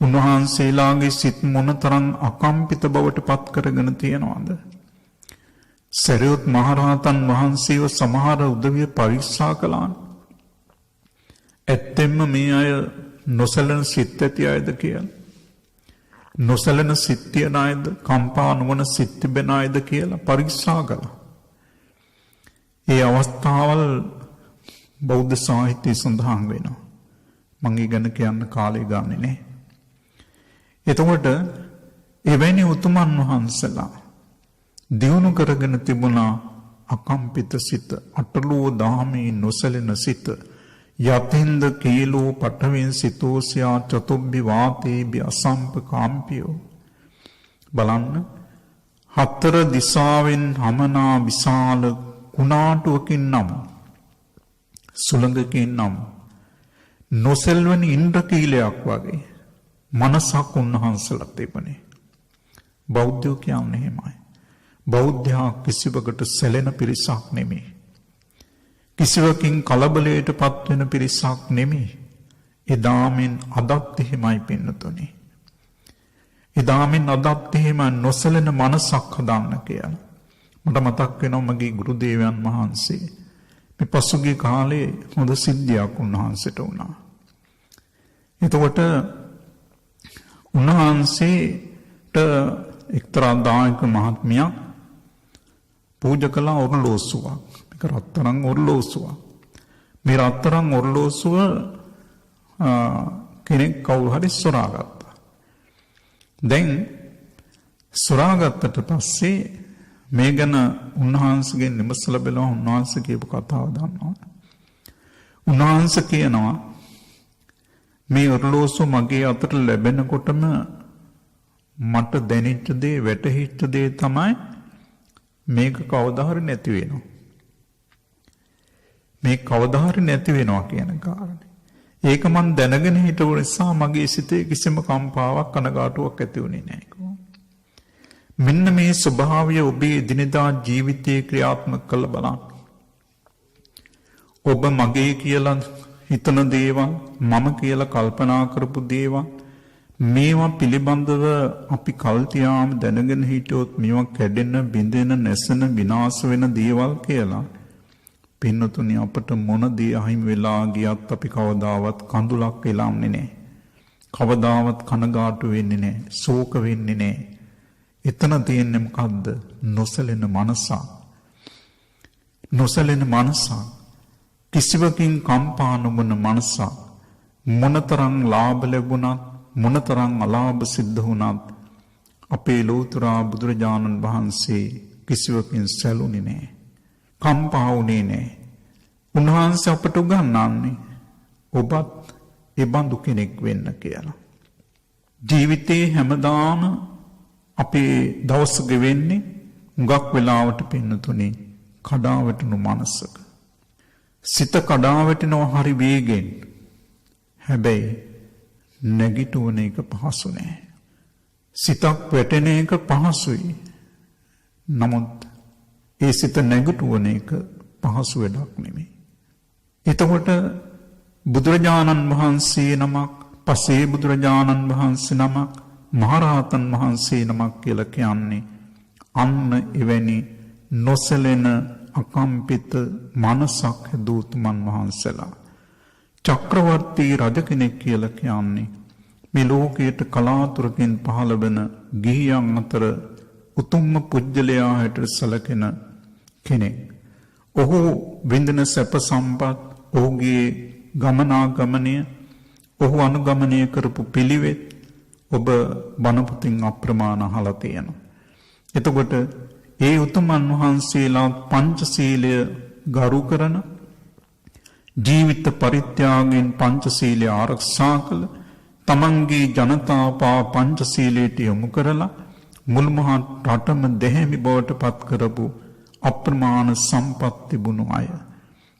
උන්වහන්සේලාගේ සිත් මොනතරම් අකම්පිත බවට පත් කරගෙන තියෙනවද? සරියුත් මහරහතන් වහන්සේව සමහර උදවිය පරීක්ෂා කළා. ඇත්තෙන්ම මේ අය නොසලන සිත් ඇති අයද කියලා, නොසලන සිත් තියන අයද, කම්පා නොවන සිත් තිබෙන අයද කියලා පරීක්ෂා කළා. ඒ අවස්ථාවල් බෞද්ධ සාහිත්‍යයේ සඳහන් වෙනවා. මම ඒ ගැන කියන්න කාලය ගන්නෙ නෑ. එතකොට එවැනි උතුමන් වහන්සලා දියුණු කරගෙන තිබුණා අකම්පිත සිත, අටලෝ දාමේ නොසලෙන සිත. යතින්ද කීලෝ පඨවෙන් සිතෝසියා චතුබ්බි වාතේබි අසම්පකාම්පියෝ. බලන්න, හතර දිසාවෙන් හමනා විශාල කුණාටුවකින් නම්, සුළඟකින් නම්, නොසෙල්වන ඉන්ද්‍රකීලයක් වගේ මනසක් උන්වහන්සේලා තිබුණේ. බෞද්ධයෝ කියන්නේ එහෙමයි. බෞද්ධයා කිසිවකට සැලෙන පිරිසක් නෙමෙයි. කිසිවකින් කලබලයට පත්වෙන පිරිසක් නෙමෙයි. එදාමින් අදත් එහෙමයි පින්නතුනේ. එදාමින් අදත් එහෙම නොසැලෙන මනසක් හදන්න කියලා. මට මතක් වෙනවා මගේ ගුරු දේවයන් වහන්සේ මේ පසුගිය කාලේ හොඳ සිද්ධියක් උන්වහන්සේට වුණා. එතකොට උන්වහන්සේට එක්තරා දායක මහත්මියක් පූජා කළ ඔරලෝසුවක්. මේක රත්තරන් ඔරලෝසුවක්. මේ රත්තරන් ඔරලෝසුව කෙනෙක් කවුරු හරි සොරාගත්තා. දැන් සොරාගත්තට පස්සේ මේ ගැන උන්වහන්සේගෙන් විමසලා බලනවා. උන්වහන්සේ කියපු කතාව දන්නවා. උන්වහන්සේ කියනවා මේ ඔරලෝසුව මගේ අතට ලැබෙනකොටම මට දැනෙච්ච දේ, වැටහිච්ච දේ තමයි මේක කවදා හරි නැති වෙනවා. මේ කවදා හරි නැති වෙනවා කියන කාරණේ. ඒක මන් දැනගෙන හිටපු නිසා මගේ සිතේ කිසිම කම්පාවක්, කනගාටුවක් ඇති වුණේ නැහැ. මෙන්න මේ ස්වභාවය ඔබේ එදිනෙදා ජීවිතයේ ක්‍රියාත්මක කළ බලන්න. ඔබ මගේ කියලා හිතන දේවල්, මම කියලා කල්පනා කරපු දේවල්, මේවා පිළිබඳව අපි කල් තියාම දැනගෙන හිටියොත් මේවා කැඩෙන, බිඳෙන, නැසෙන, විනාශ වෙන දේවල් කියලා පින්නතුනි අපට මොන දේ අහිමි වෙලා ගියත් අපි කවදාවත් කඳුලක් වෙලාන්නේ නැහැ. කවදාවත් කනගාටු වෙන්නේ නැහැ. ශෝක වෙන්නේ නැහැ. එතන තියෙන්නේ මොකද්ද? නොසැලෙන මනසක්. නොසැලෙන මනසක්. කිසිවකින් කම්පා නොවන මනසක්. මොනතරම් ලාභ ලැබුණත්, මොනතරම් අලාභ සිද්ධ වුණත් අපේ ලෝතර බුදුරජාණන් වහන්සේ කිසිවකින් සැලුනේ නැහැ. කම්පා වුණේ නැහැ. උන්වහන්සේ අපට උගන්වන්නේ ඔබත් ඒ බඳු කෙනෙක් වෙන්න කියලා. ජීවිතේ හැමදාම අපේ දවස ගෙවෙන්නේ හුඟක් වෙලාවට පින්නතුනේ කඩාවැටුණු මනසක. සිත කඩාවැටෙනවා හරි වේගෙන්. හැබැයි නැගිටුවන එක පහසු නෑ. සිතක් වැටෙන එක පහසුයි. නමුත් ඒ සිත නැගිටුවන එක පහසු වැඩක් නෙමෙයි. එතකොට බුදුරජාණන් වහන්සේ නමක්, පසේ බුදුරජාණන් වහන්සේ නමක්, මහරහතන් වහන්සේ නමක් කියලා කියන්නේ අන්න එවැනි නොසැලෙන අකම්පිත මනසක් හැදූතුමන් වහන්සේලා. චක්‍රවර්ති රජ කෙනෙක් කියලා කියන්නේ මේ ලෝකයට කලාතුරකින් පහළ වෙන ගිහියන් අතර උතුම්ම පුජ්‍යලයා හැටියට සැලකෙන කෙනෙක්. ඔහු විඳින සැප සම්පත්, ඔහුගේ ගමනාගමනය, ඔහු අනුගමනය කරපු පිළිවෙත් ඔබ බණ පොතින් අප්‍රමාණ අහලා තියෙනවා. එතකොට ඒ උතුමන් වහන්සේලා පංචශීලය ගරු කරන ජීවිත පරිත්‍යාගයෙන් පංචශීලය ආරක්ෂා කළ තමන්ගේ ජනතාව පා පංචශීලයට යොමු කරලා මුල් මහත් රටම දෙහැමි බවට පත් කරපු අප්‍රමාණ සම්පත් තිබුණු අය.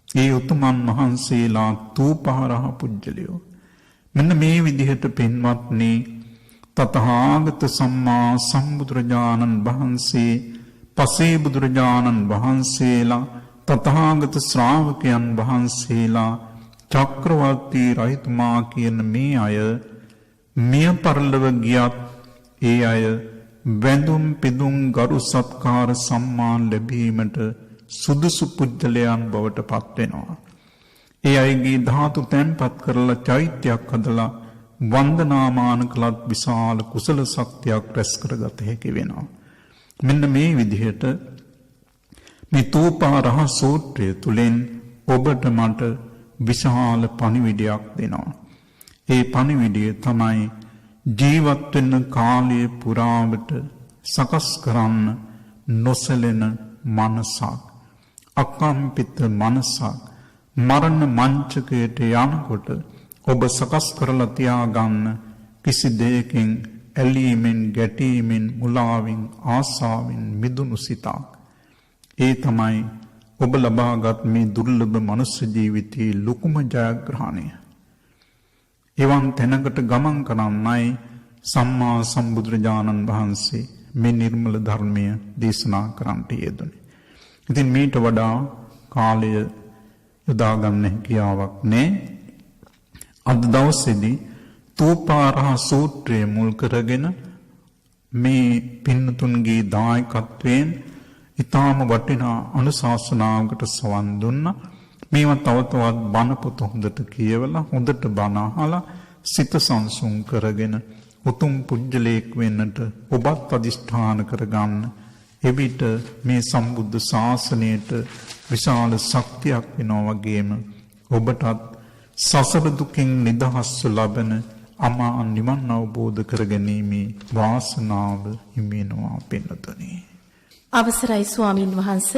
ඒ උතුමන් වහන්සේලා තූපහරහ පුජ්‍යලයෝ. මෙන්න මේ විදිහට පින්වත්නි තථාගත සම්මා සම්බුදුරජාණන් වහන්සේ පසේ බුදුරජාණන් වහන්සේලා තථාගත ශ්‍රාවකයන් වහන්සේලා චක්‍රවර්ති රජතුමා කියන මේ අය මිය පරලොව ගියත් ඒ අය වැඳුම් පිදුම් ගරු සත්කාර සම්මාන ලැබීමට සුදුසු පුජ්‍යලයන් බවට පත් වෙනවා. ඒ අයගේ ධාතු තැන්පත් කරලා චෛත්‍යයක් හදලා වන්දනාමාන කළත් විශාල කුසල ශක්තියක් රැස් කරගත හැකි වෙනවා. මෙන්න මේ විදිහට මේ තූපාරහ සූත්‍රය තුලින් ඔබට මට විශාල පණිවිඩයක් දෙනවා. ඒ පණිවිඩය තමයි ජීවත් වෙන කාලය පුරාවට සකස් කරන්න නොසැලෙන මනසක්, අකම්පිත මනසක්, මරණ මංචකයට යනකොට ඔබ සකස් කරලා තියාගන්න කිසි දෙයකින් ඇලීමෙන්, ගැටීමෙන්, මුලාවෙන්, ආසාවෙන් මිදුණු සිතක්. ඒ තමයි ඔබ ලබාගත් මේ දුර්ලභ මනුස්ස ජීවිතයේ ලොකුම ජයග්‍රහණය. එවන් තැනකට ගමන් කරන්නයි සම්මා සම්බුදුරජාණන් වහන්සේ මේ නිර්මල ධර්මය දේශනා කරන්නට යෙදුනේ. ඉතින් මීට වඩා කාලය යොදා ගන්න හැකියාවක් නැහැ. අද දවසේදී තූපාරහ සූත්‍රය මුල් කරගෙන මේ පින්නතුන්ගේ දායකත්වයෙන් ඊටාම වටිනා අනුශාසනාවකට සවන් දුන්නා. මේවා තව තවත් බණ පොත හොඳට කියවලා හොඳට බණ අහලා සිත සංසුන් කරගෙන උතුම් පුජ්‍යලයක් වෙන්නට ඔබත් අදිෂ්ඨාන කරගන්න. එවිට මේ සම්බුද්ධ ශාසනයට විශාල ශක්තියක් වෙනවා වගේම ඔබටත් සසර දුකින් නිදහස්ව ලබන අමා නිවන් අවබෝධ කරගැනීමේ වාසනාව හිමිනවා පින්නතුනි. අවසරයි ස්වාමින් වහන්ස,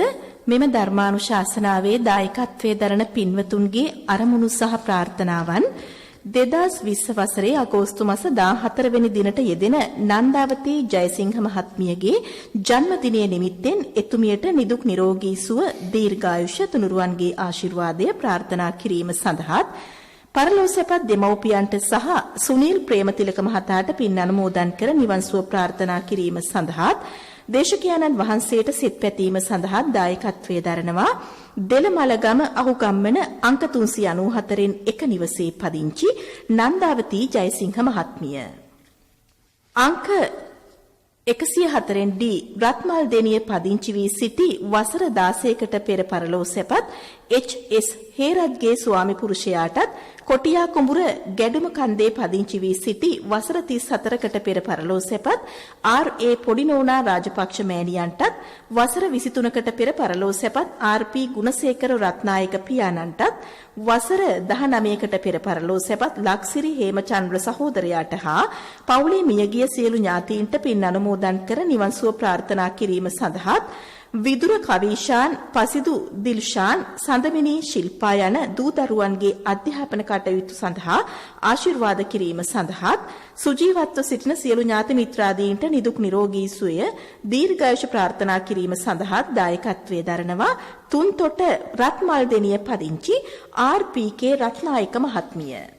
මෙම ධර්මානුශාසනාවේ දායකත්වයේ දරන පින්වතුන්ගේ අරමුණු සහ ප්‍රාර්ථනාවන් 2020 වසරේ අගෝස්තු මාස 14 වෙනි දිනට යෙදෙන නන්දාවතී ජයසිංහ මහත්මියගේ ජන්මදිනය නිමිත්තෙන් එතුමියට නිදුක් නිරෝගී සුව දීර්ඝායුෂ තුනුරුවන්ගේ ආශිර්වාදය ප්‍රාර්ථනා කිරීම සඳහා පරලෝසපත් දෙමව්පියන්ට සහ සුනිල් ප්‍රේමතිලක මහතාට පින් අනුමෝදන් කර නිවන් සුව ප්‍රාර්ථනා කිරීම සඳහා දේශකයන්න් වහන්සේට සිත් පැතීම සඳහා දායකත්වයේ දරනවා දෙලමලගම අහුගම්මන අංක 394න් එක නිවසේ පදිංචි නන්දාවතී ජයසිංහ මහත්මිය. අංක 104න් ඩී රත්මල් දෙනිය පදිංචි වී සිටි වසර 16කට පෙර පරලෝසපත් එච්.එස්. හේරත්ගේ ස්වාමි පුරුෂයාටත් කොටියා කුඹුර ගැඩුම කන්දේ පදිංචි වී සිටි වසර 34කට පෙර පරලෝසපත් ආර්.ඒ. පොඩිනෝනා රාජපක්ෂ මෑණියන්ටත් වසර 23කට පෙර පරලෝසපත් ආර්.පී. ගුණසේකර රත්නායක පියාණන්ටත් වසර 19කට පෙර පරලෝසපත් ලක්සිරි හේමචන්ද්‍ර සහෝදරයාට හා පවුලේ මියගිය සියලු ඥාතීන්ට පින් අනුමෝදන් කර නිවන් සුව ප්‍රාර්ථනා කිරීම සඳහා විදුර කවීෂාන්, පසිදු දිල්ෂාන්, සඳමිනී ශිල්පා යන දූ දරුවන්ගේ අධ්‍යාපන කටයුතු සඳහා ආශිර්වාද කිරීම සඳහා සුජීවත්ව සිටින සියලු ඥාති මිත්‍රාදීන්ට නිදුක් නිරෝගී සුවය දීර්ඝායුෂ ප්‍රාර්ථනා කිරීම සඳහා දායකත්වයේ දරනවා තුන්තොට රත්මල් දෙනිය පදිංචි ආර්.පී.කේ. රත්නායක මහත්මිය.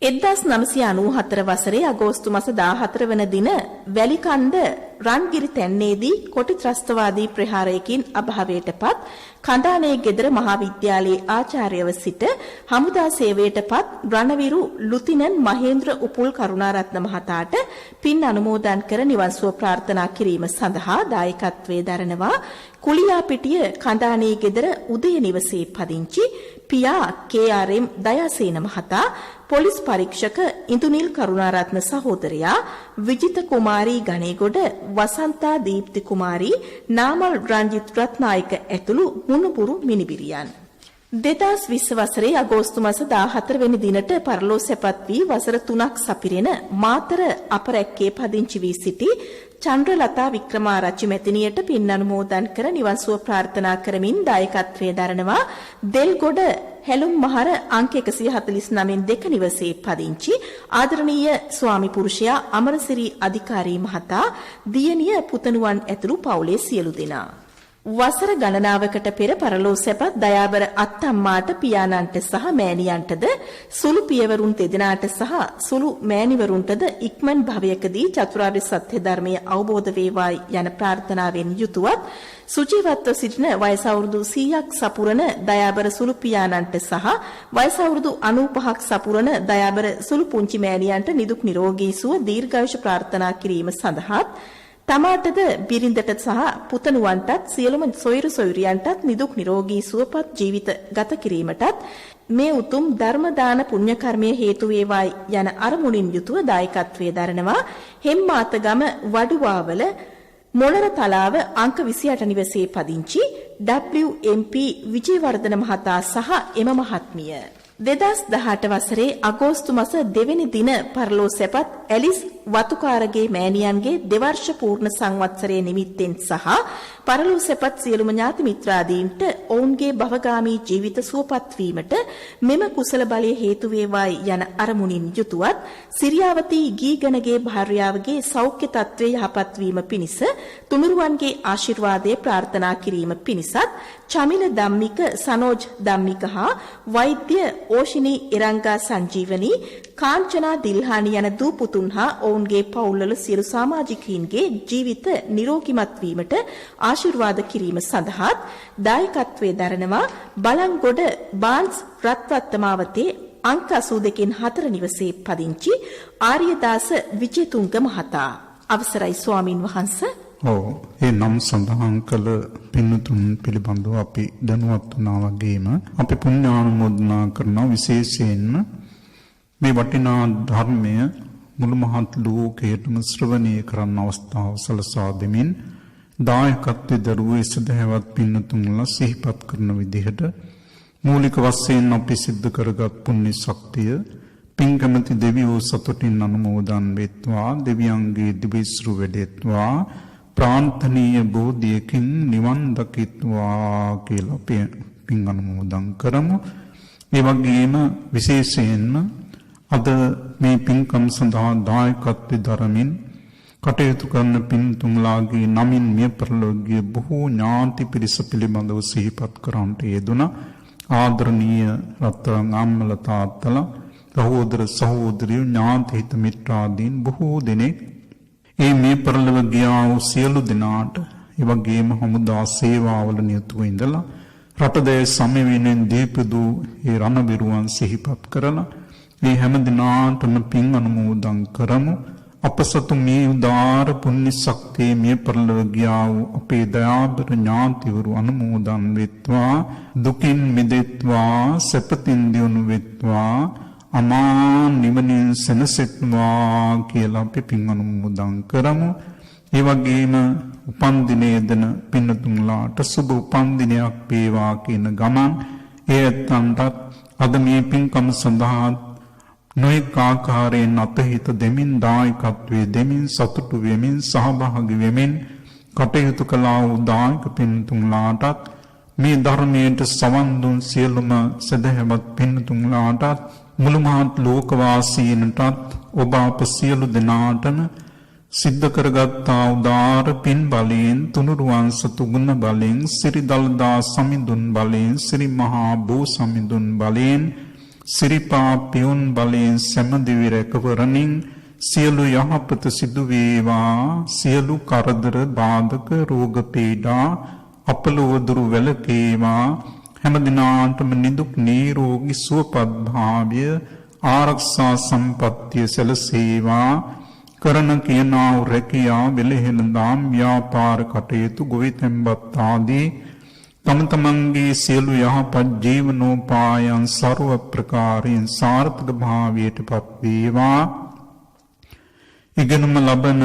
1994 වසරේ අගෝස්තු මාස 14 වන දින වැලිකන්ද රන්ගිරි තැන්නේදී කොටි ත්‍රස්තවාදී ප්‍රහාරයකින් අභාවයටපත් කඳානේ ගෙදර මහාවිද්‍යාලයේ ආචාර්යව සිට හමුදා සේවයටපත් රණවිරු ලුතිනන් මහේන්ද්‍ර උපුල් කරුණාරත්න මහතාට පින් අනුමෝදන් කර නිවන් සුව ප්‍රාර්ථනා කිරීම සඳහා දායකත්වයේ දරනවා කුලියාපිටිය කඳානේ ගෙදර උදය නිවසේ පදිංචි පියා කේ.ආර්.එම්. දයාසේන මහතා, පොලිස් පරීක්ෂක ඉන්දුනිල් කරුණාරත්න සහෝදරයා, විජිත කුමාරී ගණේගොඩ, වසන්තා දීප්ති කුමාරී, නාමල් රංජිත් රත්නායක ඇතුළු මුණුපුරු මිනිබිරියන්. 2020 වසරේ අගෝස්තු මාස 14 වෙනි දිනට පරලෝ සැපත් වී වසර 3ක් සපිරෙන මාතර අපරැක්කේ පදිංචි වී සිටි චන්ද්‍රලතා වික්‍රමාරච්චි මැතිණියට පින් අනුමෝදන් කර නිවන් සුව ප්‍රාර්ථනා කරමින් දායකත්වයේ දරනවා දෙල්ගොඩ හැලුම් මහර අංක 149 දෙක නිවසේ පදිංචි ආදරණීය ස්වාමි පුරුෂයා අමරසිරි අධිකාරී මහතා දියණිය පුතණුවන් ඇතුළු පවුලේ සියලු දෙනා වසර ගණනාවකට පෙර පරලෝ සැපත් දයාබර අත්තම්මාට පියාණන්ට සහ මෑණියන්ටද සුළු පියවරුන් දෙදෙනාට සහ සුළු මෑණිවරුන්ටද ඉක්මන් භවයකදී චතුරාර්ය සත්‍ය ධර්මය අවබෝධ වේවායි යන ප්‍රාර්ථනාවෙන් යුතුවත් සුජීවත්ව සිටින වයස අවුරුදු 100ක් සපුරන දයාබර සුළු පියාණන්ට සහ වයස අවුරුදු 95ක් සපුරන දයාබර සුළු පුංචි මෑණියන්ට නිදුක් නිරෝගී සුව දීර්ඝායුෂ ප්‍රාර්ථනා කිරීම සඳහා තමාටද බිරිඳට සහ පුතණුවන්ටත් සියලුම සොයුරු සොයුරියන්ටත් නිදුක් නිරෝගී සුවපත් ජීවිත ගත කිරීමටත් මේ උතුම් ධර්ම දාන පුණ්‍ය කර්මයේ හේතු වේවායි යන අරමුණින් යුතුව දායකත්වයේ දරනවා හෙම්මාතගම වඩුවාවල මොණර තලාව අංක 28 නිවසේ පදිංචි WMP විජේවර්ධන මහතා සහ එම මහත්මිය 2018 වසරේ අගෝස්තු මාස 2 වෙනි දින පරලෝ සැපත් ඇලිස් වතුකාරගේ මෑණියන්ගේ දෙවර්ෂ පූර්ණ සංවත්සරයේ නිමිත්තෙන් සහ පරලෝ සැපත් සියලුම ඥාති මිත්‍රාදීන්ට ඔවුන්ගේ භවගාමී ජීවිත සුවපත් වීමට මෙම කුසල බලය හේතු වේවායි යන අරමුණින් යුතුවත් සිරියාවතී ගීගණගේ භාර්යාවගේ සෞඛ්‍ය තත්ත්වය යහපත් වීම පිණිස තුනුරුවන්ගේ ආශිර්වාදය ප්‍රාර්ථනා කිරීම පිණිසත් චමිල ධම්මික සනෝජ් ධම්මික හා වෛද්‍ය ඕෂිනී ඉරංගා සංජීවනී කාංචනා දිල්හානි යන දූ පුතුන් හා ඔවුන්ගේ පවුල්වල සියලු සමාජිකයින්ගේ ජීවිත නිරෝගිමත් වීමට ආශිර්වාද කිරීම සඳහාත් දායකත්වයේ දරනවා බලංගොඩ බාන්ස් රත්වත්තමාවතේ අංක 82කින් 4 නිවසේ පදිංචි ආර්යදාස විජේතුංග මහතා අවසරයි ස්වාමින් වහන්සේ. ඔව් ඒ නම් සඳහන් කළ පින්තුන් පිළිබඳව අපි දැනුවත් වුණා වගේම අපි පුණ්‍යානුමෝදනා කරන විශේෂයෙන්ම මේ වටිනා ධර්මය මුළු මහත් ලෝකයටම ශ්‍රවණය කරන්න අවස්ථාව සලසා දෙමින් දායකත්වයේ දරුවේ සදහවත් පින්තුන්ලා සිහිපත් කරන විදිහට මූලික වශයෙන් අපි සිද්ධ කරගත් පුණ්‍ය ශක්තිය පින්කමති දෙවියෝ සතුටින් අනුමෝදන් වෙත්වා දෙවියන්ගේ දිවිසිරු වැඩෙත්වා ප්‍රාන්තනීය බෝධියකින් නිවන් දකිත්වා කියලා පින් අනුමෝදන් කරමු. ඒ වගේම විශේෂයෙන්ම අද මේ පින්කම් සඳහා දායකත්වයේ දරමින් කටයුතු කරන පින්තුන්ලාගේ නමින් මිය පරලෝකීය බොහෝ ඥාති පිරිස පිළිබඳව සිහිපත් කරන්නට යෙදුණා. ආදරණීය රත්තරන් අම්මලා තාත්තලා සහෝදර සහෝදරියෝ ඥාති හිත මිත්‍රාදීන් බොහෝ දෙනෙක් ඒ මේ පරලොව ගියා වූ සියලු දෙනාට ඒ වගේම හමුදා සේවාවල නියුතුව ඉඳලා රටදේ සමය වෙනෙන් දීපදු ඒ රණවිරුවන් සිහිපත් කරලා මේ හැම දිනාටම පින් අනුමෝදන් කරමු. අප සතු මේ උදාර පුණ්‍ය ශක්තිය මේ පරලොව ගියා වූ අපේ දයාබර ඥාතිවරු අනුමෝදන් වෙත්වා දුකින් මිදෙත්වා සැපතින් දියුණු වෙත්වා අමා නිවනින් සැනසෙත්වා කියලා අපි පින් අනුමෝදන් කරමු. ඒ වගේම උපන් දිනයේ දෙන පින්තුන්ලාට සුබ උපන් දිනයක් වේවා කියන ගමන් ඒත්තන්ටත් අද මේ පින්කම සඳහා නොයෙක් ආකාරයෙන් අතහිත දෙමින් දායකත්වයේ දෙමින් සතුටු වෙමින් සහභාගී වෙමින් කටයුතු කළා වූ දායක පින්තුන්ලාටත් මේ ධර්මයට සවන් දුන් සියලුම සදහවත් පින්තුන්ලාටත් මුළු මහත් ලෝකවාසීන්ටත් ඔබ අප සියලු දෙනාටම සිද්ධ කරගත්තා උදාර පින් බලයෙන් තුනුරුවන් සතු ගුණ බලයෙන් සිරි දළදා සමිඳුන් බලයෙන් සිරි මහා බෝ සමිඳුන් බලයෙන් සිරිපා පියුන් බලයෙන් සැමදිවි රැකවරණින් සියලු යහපත සිදු වේවා සියලු කරදර බාධක රෝග පීඩා අපලොව දුරු වැළකේවා හැම දිනාටම නිදුක් නිරෝගී සුවපත් භාවය ආරක්ෂා සම්පත්තිය සැලසේවා කරන කියනා රැකියා වෙලෙහෙන දාම් ව්‍යාපාර කටයුතු ගොවිතැන්පත් ආදී තම තමන්ගේ සියලු යහපත් ජීවනෝපායන් ਸਰව ප්‍රකාරයෙන් සාර්ථක භාවයට පත් වේවා. ඉගෙනුම ලබන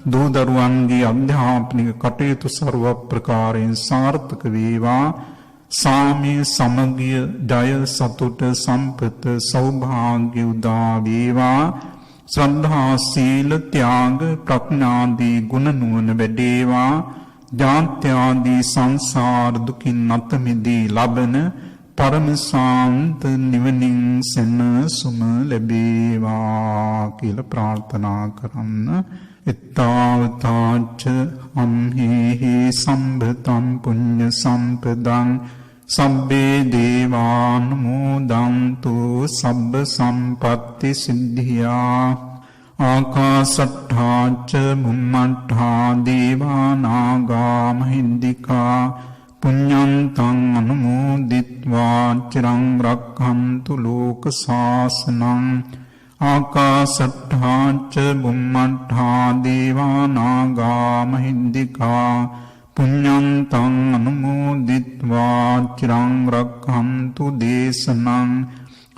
දූ දරුවන්ගේ අධ්‍යාපනික කටයුතු ਸਰව ප්‍රකාරයෙන් සාර්ථක වේවා. සාමය සමගිය ජය සතුට සම්පත සෞභාග්‍ය උදා වේවා. ශ්‍රද්ධා සීල ත්‍යාග ප්‍රඥාදී ගුණ නුවණ වැඩේවා. ජාත්‍යාදී සංසාර දුකින් අත මිදී ලබන පරම ශාන්ත නිවනින් සැනසුම ලැබේවා කියලා ප්‍රාර්ථනා කරන්න. එත්තාවතාච අම්හිහි සම්භතම් පුඤ්ඤ සම්පදං සබ්බේ දේවානුමෝදන්තු සබ්බ සම්පත්ති සිද්ධියා. ආකාසට්ඨාච බුම්මට්ඨා දේවානාගා මහින්దికා පුඤ්ඤන්තං අනුමෝදිත්වා චිරං රක්ඛන්තු ලෝක ශාසනං. ආකාසට්ඨාච බුම්මට්ඨා දේවානාගා මහින්దికා පුඤ්ඤන්තං අනුමෝදිත්වා චිරං රක්ඛන්තු දේශනං.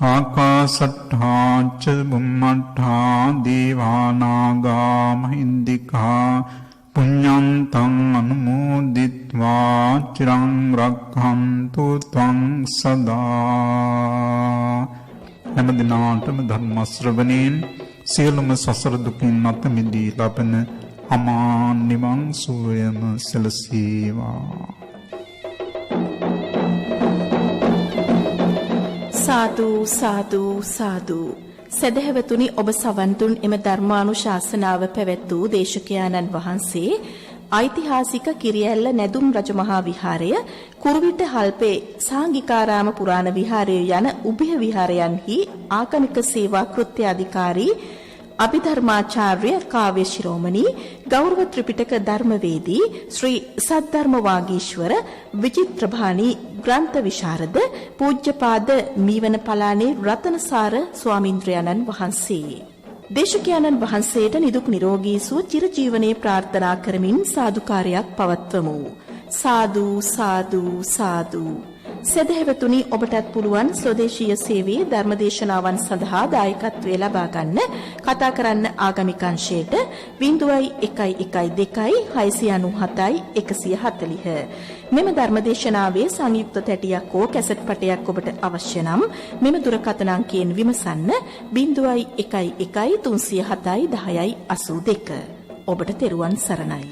ආකාසට්ඨාච බුම්මට්ඨා දේවානාගා මහින්దికා පුඤ්ඤන්තං අනුමෝදිත්වා චිරං රක්ඛන්තු ත්වං සදා. හැම දිනාටම ධර්ම ශ්‍රවණයෙන් සියලුම සසර දුකින් අත මිදී ලබන අමා නිවන් සුවයම සැලසේවා. සාදු සාදු සාදු. සදහැවතුනි, ඔබ සවන් දුන් එම ධර්මානුශාසනාව පැවැත් වූ දේශකයාණන් වහන්සේ ඓතිහාසික කිරියැල්ල නැදුම් රජමහා විහාරය, කුරුවිට හල්පේ සාංගිකාරාම පුරාණ විහාරය යන උභය විහාරයන්හි ආගමික සේවා කෘත්‍යාධිකාරී අභිධර්මාචාර්ය කාව්‍ය ශිරෝමණී ගෞරව ත්‍රිපිටක ධර්මවේදී ශ්‍රී සද්ධර්ම වාගීශ්වර විචිත්‍රභානි ග්‍රන්ථ විශාරද පූජ්‍යපාද මීවන පලානේ රතනසාර ස්වාමින්ද්‍රයන්න් වහන්සේ. දේශකයන්න් වහන්සේට නිදුක් නිරෝගී සුව චිරජීවනයේ ප්‍රාර්ථනා කරමින් සාදුකාරයක් පවත්වමු. සාදු සාදු සාදු. සදහැවතුනි, ඔබටත් පුළුවන් ස්වදේශීය සේවයේ ධර්මදේශනාවන් සඳහා දායකත්වය ලබා ගන්න. කතා කරන්න ආගමික අංශයට 0112 697 140. මෙම ධර්මදේශනාවේ සංයුක්ත තැටියක් හෝ කැසට් පටයක් ඔබට අවශ්‍ය නම් මෙම දුරකථන අංකයෙන් විමසන්න. 0111 307 1082. ඔබට තෙරුවන් සරණයි.